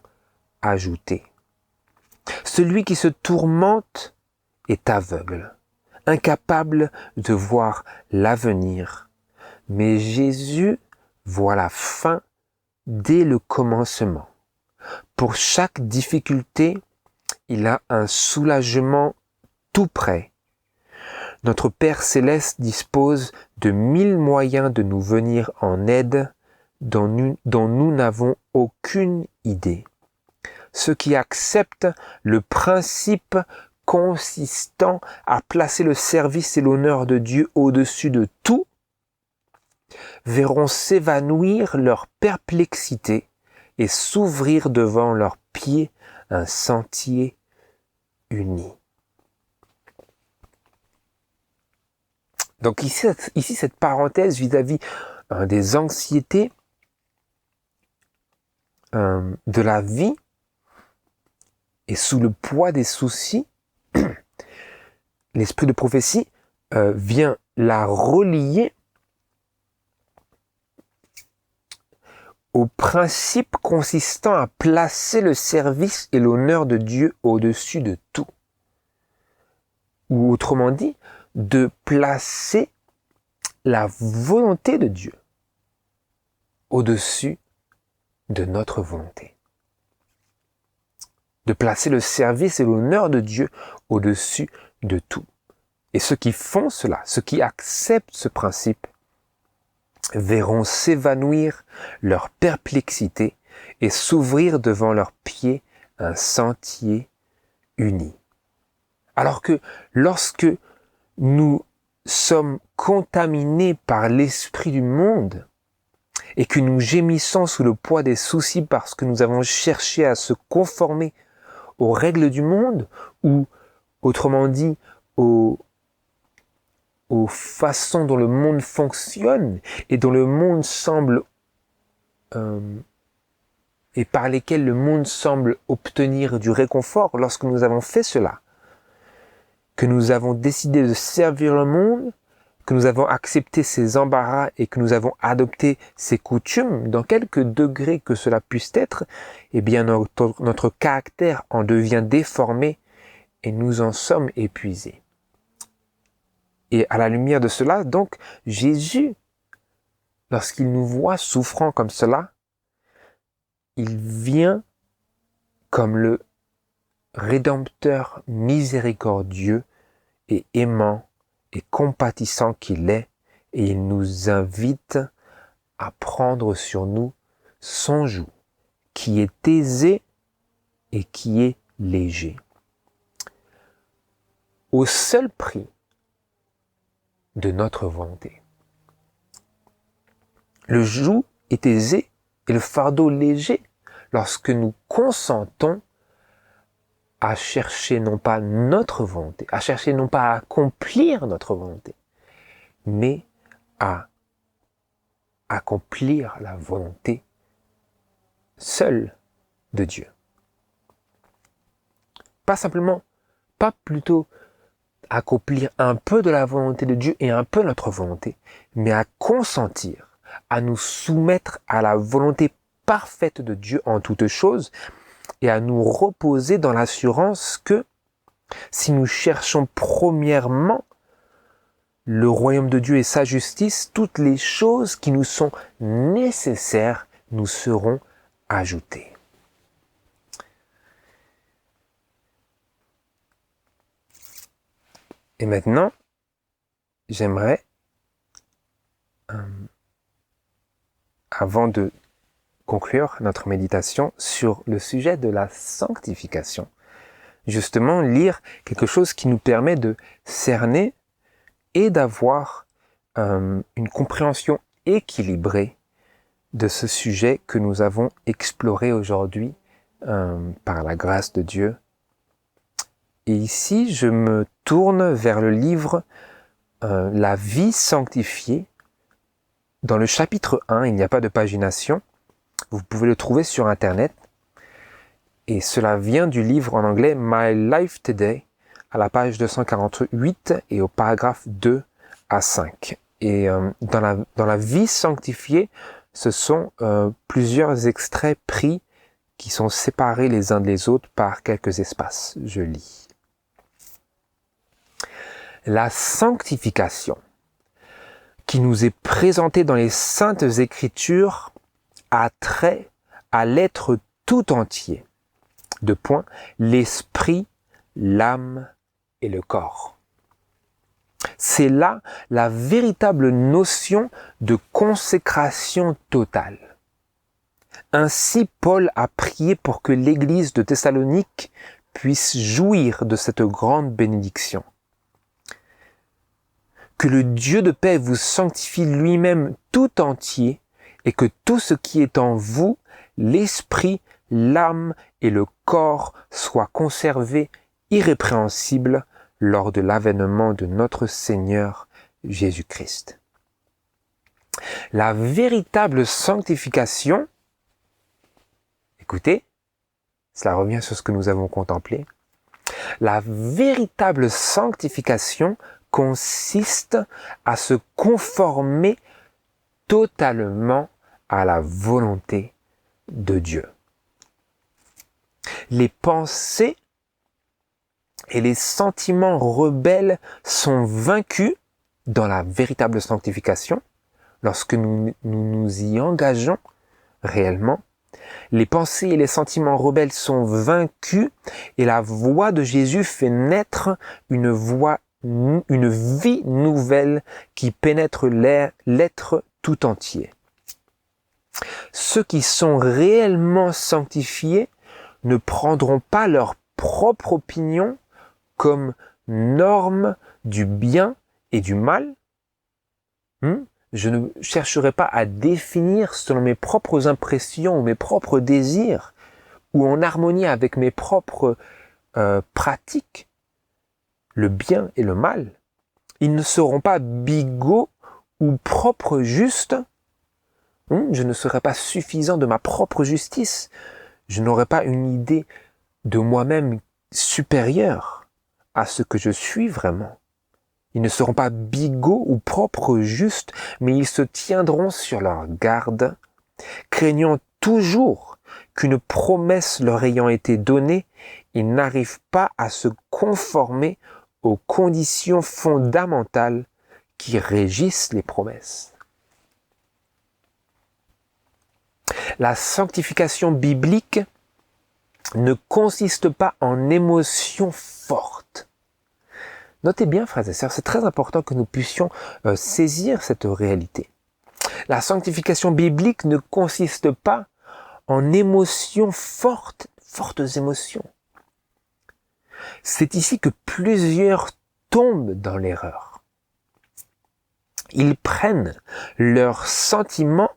ajoutées. Celui qui se tourmente est aveugle, incapable de voir l'avenir. Mais Jésus voit la fin dès le commencement. Pour chaque difficulté, il a un soulagement tout près. Notre Père Céleste dispose de 1000 moyens de nous venir en aide dont nous n'avons aucune idée. Ceux qui acceptent le principe consistant à placer le service et l'honneur de Dieu au-dessus de tout, verront s'évanouir leur perplexité et s'ouvrir devant leurs pieds un sentier uni. Donc ici cette parenthèse vis-à-vis des anxiétés de la vie et sous le poids des soucis, l'esprit de prophétie vient la relier au principe consistant à placer le service et l'honneur de Dieu au-dessus de tout. Ou autrement dit, de placer la volonté de Dieu au-dessus de notre volonté. De placer le service et l'honneur de Dieu au-dessus de tout. Et ceux qui font cela, ceux qui acceptent ce principe, verront s'évanouir leur perplexité et s'ouvrir devant leurs pieds un sentier uni. Alors que lorsque nous sommes contaminés par l'esprit du monde et que nous gémissons sous le poids des soucis parce que nous avons cherché à se conformer aux règles du monde ou, autrement dit, aux façons dont le monde fonctionne et dont le monde semble et par lesquelles le monde semble obtenir du réconfort, lorsque nous avons fait cela, que nous avons décidé de servir le monde, que nous avons accepté ses embarras et que nous avons adopté ses coutumes, dans quelque degré que cela puisse être, eh bien notre caractère en devient déformé et nous en sommes épuisés. Et à la lumière de cela, donc, Jésus, lorsqu'il nous voit souffrant comme cela, il vient comme le Rédempteur miséricordieux et aimant et compatissant qu'il est, et il nous invite à prendre sur nous son joug, qui est aisé et qui est léger. Au seul prix de notre volonté. Le joug est aisé et le fardeau léger lorsque nous consentons à chercher non pas notre volonté, à chercher non pas à accomplir notre volonté, mais à accomplir la volonté seule de Dieu. Pas simplement, pas plutôt accomplir un peu de la volonté de Dieu et un peu notre volonté, mais à consentir, à nous soumettre à la volonté parfaite de Dieu en toutes choses et à nous reposer dans l'assurance que si nous cherchons premièrement le royaume de Dieu et sa justice, toutes les choses qui nous sont nécessaires nous seront ajoutées. Et maintenant, j'aimerais, avant de conclure notre méditation sur le sujet de la sanctification, justement lire quelque chose qui nous permet de cerner et d'avoir une compréhension équilibrée de ce sujet que nous avons exploré aujourd'hui par la grâce de Dieu. Et ici, je me tourne vers le livre La vie sanctifiée. Dans le chapitre 1, il n'y a pas de pagination. Vous pouvez le trouver sur Internet. Et cela vient du livre en anglais My Life Today, à la page 248 et au paragraphe 2 à 5. Et dans la vie sanctifiée, ce sont plusieurs extraits pris qui sont séparés les uns des autres par quelques espaces. Je lis. La sanctification qui nous est présentée dans les Saintes Écritures a trait à l'être tout entier. Deux points, l'esprit, l'âme et le corps. C'est là la véritable notion de consécration totale. Ainsi, Paul a prié pour que l'Église de Thessalonique puisse jouir de cette grande bénédiction. Que le Dieu de paix vous sanctifie lui-même tout entier et que tout ce qui est en vous, l'esprit, l'âme et le corps soient conservés irrépréhensibles lors de l'avènement de notre Seigneur Jésus-Christ. La véritable sanctification, écoutez, cela revient sur ce que nous avons contemplé, la véritable sanctification consiste à se conformer totalement à la volonté de Dieu. Les pensées et les sentiments rebelles sont vaincus dans la véritable sanctification lorsque nous y engageons réellement. Les pensées et les sentiments rebelles sont vaincus et la voix de Jésus fait naître une vie nouvelle qui pénètre l'être tout entier. Ceux qui sont réellement sanctifiés ne prendront pas leur propre opinion comme norme du bien et du mal. Je ne chercherai pas à définir selon mes propres impressions ou mes propres désirs ou en harmonie avec mes propres pratiques le bien et le mal. Ils ne seront pas bigots ou propres justes. Je ne serai pas suffisant de ma propre justice. Je n'aurai pas une idée de moi-même supérieure à ce que je suis vraiment. Ils ne seront pas bigots ou propres justes, mais ils se tiendront sur leur garde, craignant toujours qu'une promesse leur ayant été donnée, ils n'arrivent pas à se conformer aux conditions fondamentales qui régissent les promesses. La sanctification biblique ne consiste pas en émotions fortes. Notez bien, frères et sœurs, c'est très important que nous puissions saisir cette réalité. La sanctification biblique ne consiste pas en émotions fortes émotions. C'est ici que plusieurs tombent dans l'erreur. Ils prennent leurs sentiments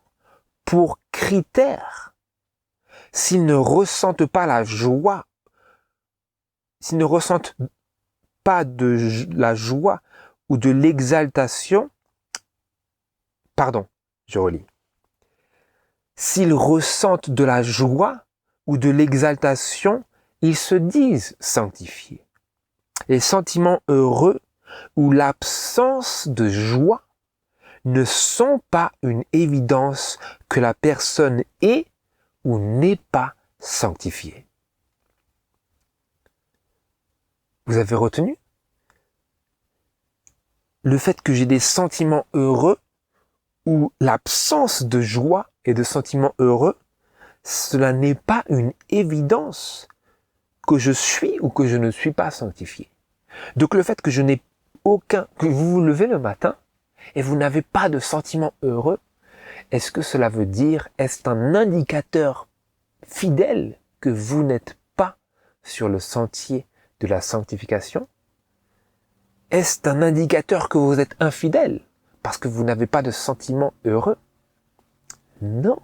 pour critères. S'ils ne ressentent pas la joie, s'ils ne ressentent pas de la joie ou de l'exaltation, je relis. S'ils ressentent de la joie ou de l'exaltation, ils se disent sanctifiés. Les sentiments heureux ou l'absence de joie ne sont pas une évidence que la personne est ou n'est pas sanctifiée. Vous avez retenu? Le fait que j'ai des sentiments heureux ou l'absence de joie et de sentiments heureux, cela n'est pas une évidence que je suis ou que je ne suis pas sanctifié. Donc le fait que que vous vous levez le matin et vous n'avez pas de sentiments heureux, est-ce que cela veut dire, est-ce un indicateur fidèle que vous n'êtes pas sur le sentier de la sanctification? Est-ce un indicateur que vous êtes infidèle parce que vous n'avez pas de sentiments heureux? Non.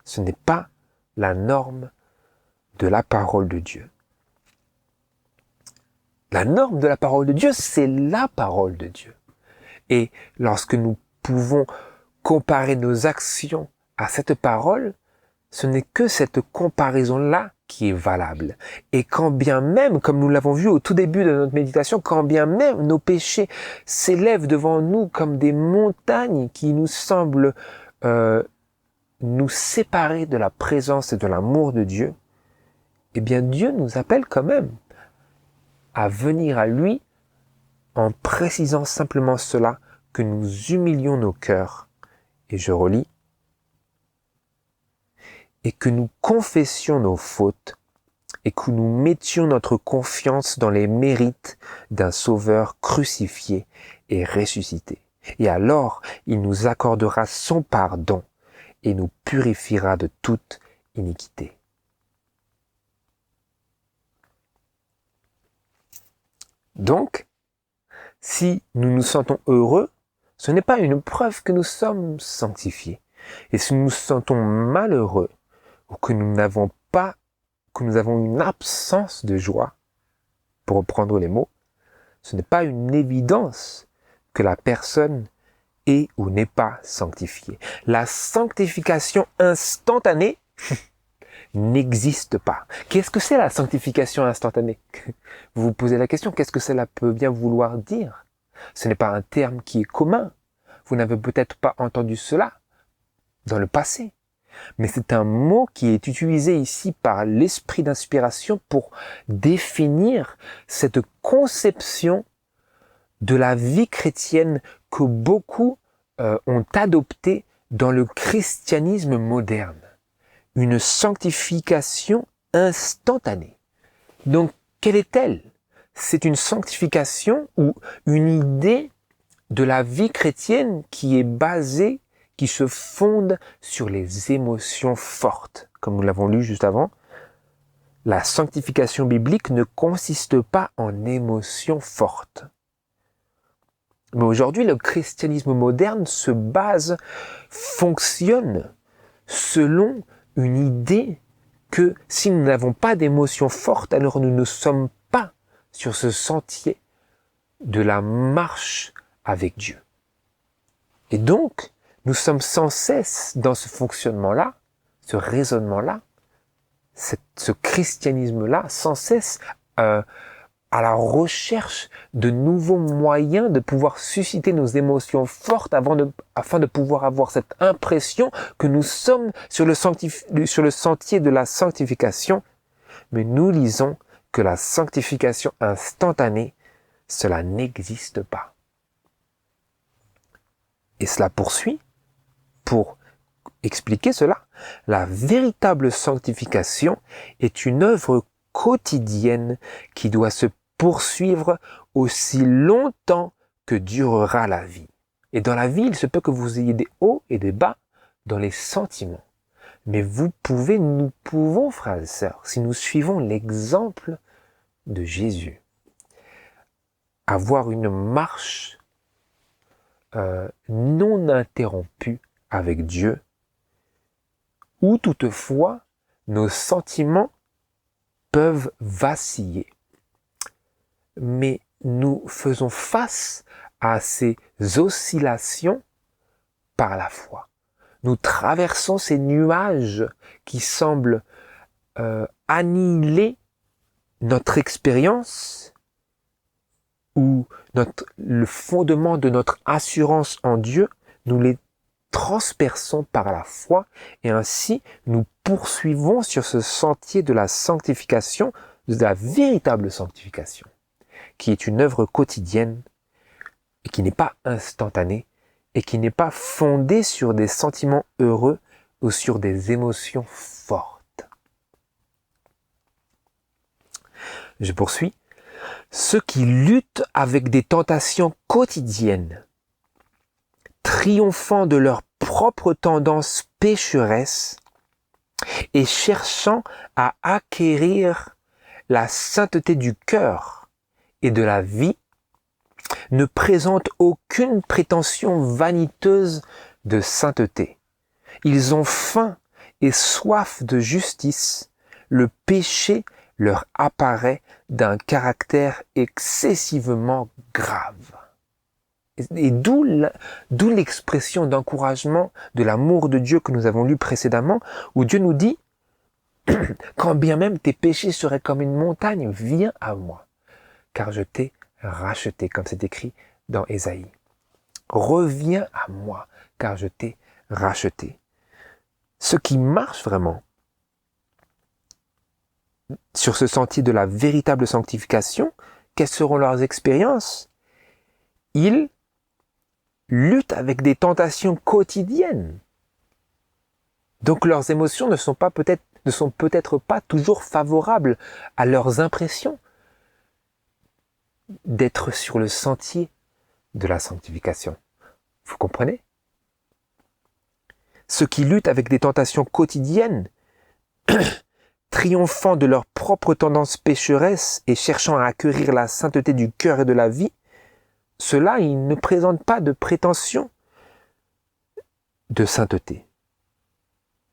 Ce n'est pas la norme de la parole de Dieu. La norme de la parole de Dieu, c'est la parole de Dieu. Et lorsque nous pouvons comparer nos actions à cette parole, ce n'est que cette comparaison-là qui est valable. Et quand bien même, comme nous l'avons vu au tout début de notre méditation, quand bien même nos péchés s'élèvent devant nous comme des montagnes qui nous semblent nous séparer de la présence et de l'amour de Dieu, eh bien Dieu nous appelle quand même à venir à lui en précisant simplement cela, que nous humilions nos cœurs. Et je relis. Et que nous confessions nos fautes et que nous mettions notre confiance dans les mérites d'un Sauveur crucifié et ressuscité. Et alors, il nous accordera son pardon et nous purifiera de toute iniquité. Donc, si nous nous sentons heureux, ce n'est pas une preuve que nous sommes sanctifiés. Et si nous nous sentons malheureux, ou que nous avons une absence de joie, pour reprendre les mots, ce n'est pas une évidence que la personne est ou n'est pas sanctifiée. La sanctification instantanée n'existe pas. Qu'est-ce que c'est la sanctification instantanée? Vous vous posez la question, qu'est-ce que cela peut bien vouloir dire? Ce n'est pas un terme qui est commun. Vous n'avez peut-être pas entendu cela dans le passé. Mais c'est un mot qui est utilisé ici par l'esprit d'inspiration pour définir cette conception de la vie chrétienne que beaucoup ont adoptée dans le christianisme moderne. Une sanctification instantanée. Donc, quelle est-elle? C'est une sanctification ou une idée de la vie chrétienne qui est basée, qui se fonde sur les émotions fortes. Comme nous l'avons lu juste avant, la sanctification biblique ne consiste pas en émotions fortes. Mais aujourd'hui, le christianisme moderne fonctionne selon une idée que si nous n'avons pas d'émotions fortes, alors nous ne sommes pas sur ce sentier de la marche avec Dieu. Et donc, nous sommes sans cesse dans ce fonctionnement-là, ce raisonnement-là, ce christianisme-là, sans cesse à la recherche de nouveaux moyens de pouvoir susciter nos émotions fortes afin de pouvoir avoir cette impression que nous sommes sur le sentier de la sanctification. Mais nous lisons que la sanctification instantanée cela n'existe pas. Et cela poursuit pour expliquer cela. La véritable sanctification est une œuvre quotidienne qui doit se poursuivre aussi longtemps que durera la vie. Et dans la vie, il se peut que vous ayez des hauts et des bas dans les sentiments. Mais nous pouvons, frères et sœurs, si nous suivons l'exemple de Jésus, avoir une marche non interrompue avec Dieu, où toutefois nos sentiments peuvent vaciller. Mais nous faisons face à ces oscillations par la foi. Nous traversons ces nuages qui semblent annihiler notre expérience ou le fondement de notre assurance en Dieu. Nous les transperçons par la foi et ainsi nous poursuivons sur ce sentier de la sanctification, de la véritable sanctification, qui est une œuvre quotidienne et qui n'est pas instantanée et qui n'est pas fondée sur des sentiments heureux ou sur des émotions fortes. Je poursuis. Ceux qui luttent avec des tentations quotidiennes, triomphant de leur propre tendance pécheresse et cherchant à acquérir la sainteté du cœur et de la vie, ne présentent aucune prétention vaniteuse de sainteté. Ils ont faim et soif de justice. Le péché leur apparaît d'un caractère excessivement grave. Et d'où l'expression d'encouragement de l'amour de Dieu que nous avons lu précédemment, où Dieu nous dit « Quand bien même tes péchés seraient comme une montagne, viens à moi, car je t'ai racheté », comme c'est écrit dans Ésaïe. Reviens à moi, car je t'ai racheté. Ceux qui marchent vraiment sur ce sentier de la véritable sanctification, quelles seront leurs expériences? Ils luttent avec des tentations quotidiennes. Donc leurs émotions ne sont peut-être pas toujours favorables à leurs impressions d'être sur le sentier de la sanctification. Vous comprenez? Ceux qui luttent avec des tentations quotidiennes, triomphant de leur propre tendance pécheresse et cherchant à acquérir la sainteté du cœur et de la vie, ceux-là, ils ne présentent pas de prétention de sainteté.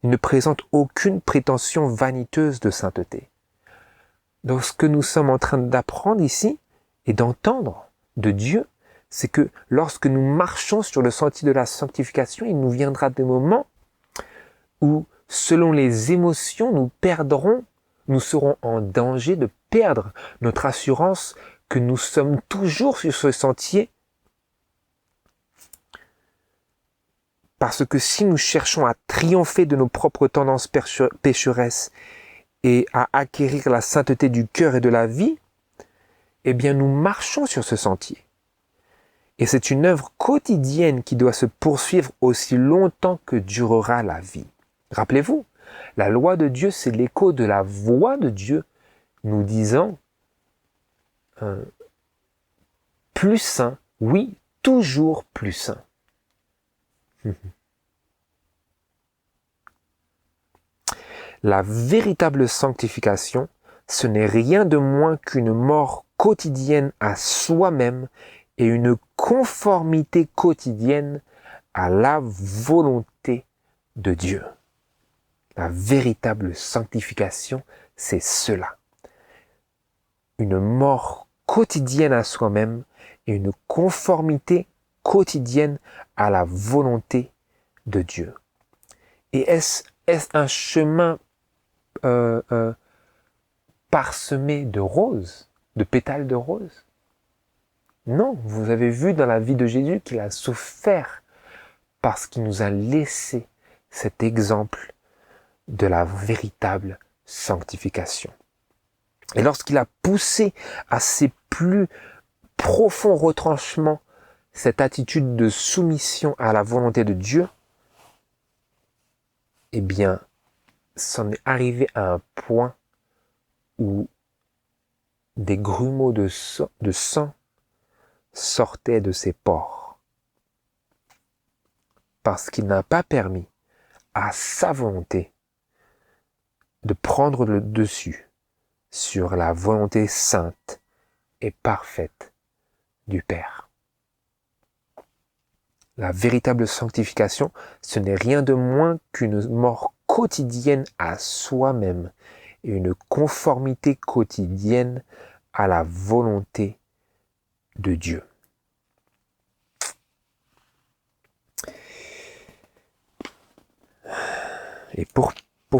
Ils ne présentent aucune prétention vaniteuse de sainteté. Donc ce que nous sommes en train d'apprendre ici et d'entendre de Dieu, c'est que lorsque nous marchons sur le sentier de la sanctification, il nous viendra des moments où, selon les émotions, nous serons en danger de perdre notre assurance que nous sommes toujours sur ce sentier. Parce que si nous cherchons à triompher de nos propres tendances pécheresses et à acquérir la sainteté du cœur et de la vie, eh bien nous marchons sur ce sentier. Et c'est une œuvre quotidienne qui doit se poursuivre aussi longtemps que durera la vie. Rappelez-vous, la loi de Dieu, c'est l'écho de la voix de Dieu nous disant plus saint, oui, toujours plus saint. La véritable sanctification, ce n'est rien de moins qu'une mort quotidienne à soi-même et une conformité quotidienne à la volonté de Dieu. La véritable sanctification, c'est cela. Une mort quotidienne à soi-même et une conformité quotidienne à la volonté de Dieu. Et est-ce un chemin parsemé de roses, de pétales de roses? Non, vous avez vu dans la vie de Jésus qu'il a souffert parce qu'il nous a laissé cet exemple de la véritable sanctification. Et lorsqu'il a poussé à ses plus profond retranchement, cette attitude de soumission à la volonté de Dieu, eh bien, c'en est arrivé à un point où des grumeaux de sang sortaient de ses pores, parce qu'il n'a pas permis à sa volonté de prendre le dessus sur la volonté sainte et parfaite du Père. La véritable sanctification, ce n'est rien de moins qu'une mort quotidienne à soi-même et une conformité quotidienne à la volonté de Dieu. Et pour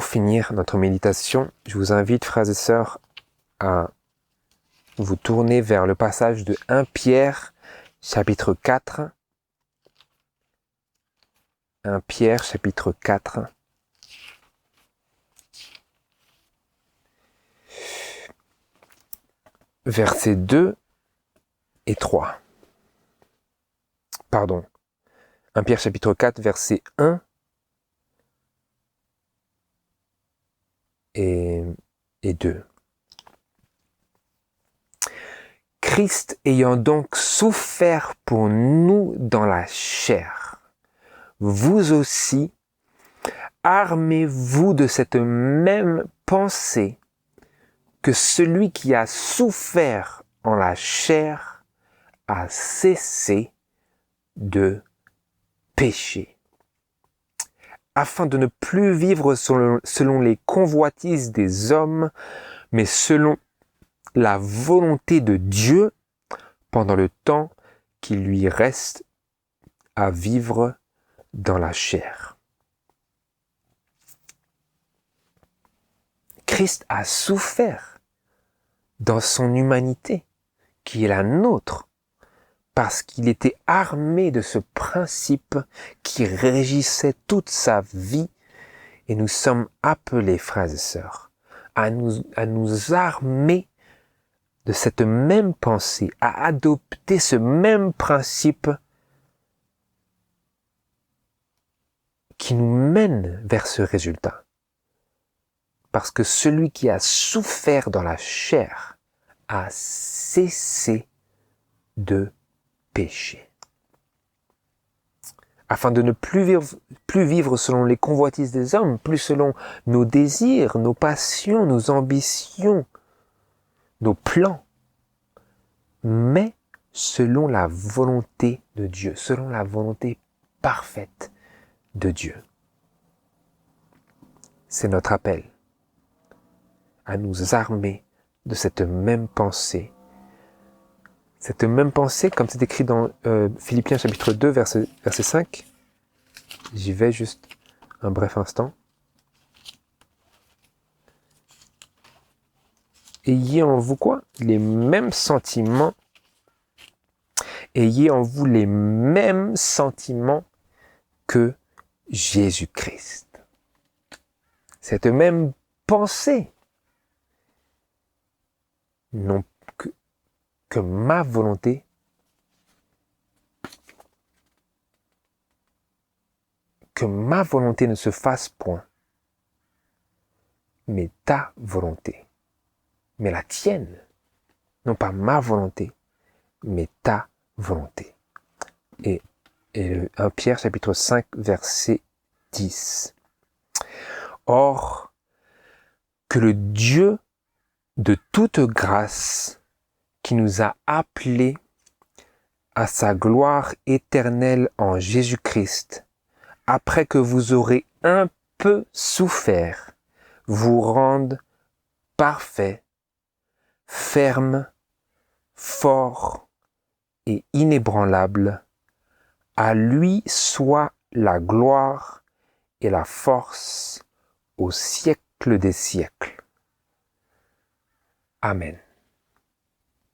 finir notre méditation, je vous invite, frères et sœurs, à vous tourner vers le passage de 1 Pierre, chapitre 4. 1 Pierre, chapitre 4. Versets 2 et 3. Pardon. 1 Pierre, chapitre 4, versets 1 et 2. Christ ayant donc souffert pour nous dans la chair, vous aussi, armez-vous de cette même pensée que celui qui a souffert en la chair a cessé de pécher, afin de ne plus vivre selon les convoitises des hommes, mais selon la volonté de Dieu pendant le temps qui lui reste à vivre dans la chair. Christ a souffert dans son humanité, qui est la nôtre, parce qu'il était armé de ce principe qui régissait toute sa vie, et nous sommes appelés, frères et sœurs, à nous armer de cette même pensée, à adopter ce même principe qui nous mène vers ce résultat. Parce que celui qui a souffert dans la chair a cessé de pécher. Afin de ne plus vivre selon les convoitises des hommes, plus selon nos désirs, nos passions, nos ambitions, nos plans, mais selon la volonté de Dieu, selon la volonté parfaite de Dieu. C'est notre appel à nous armer de cette même pensée. Cette même pensée, comme c'est écrit dans Philippiens chapitre 2, verset 5. J'y vais juste un bref instant. Ayez en vous quoi? Les mêmes sentiments. Ayez en vous les mêmes sentiments que Jésus-Christ. Cette même pensée. Non que ma volonté ne se fasse point, mais ta volonté, mais la tienne, non pas ma volonté, mais ta volonté. Et 1 Pierre chapitre 5 verset 10. Or, que le Dieu de toute grâce qui nous a appelés à sa gloire éternelle en Jésus-Christ, après que vous aurez un peu souffert, vous rende parfait, ferme, fort et inébranlable. À lui soit la gloire et la force au siècle des siècles. Amen.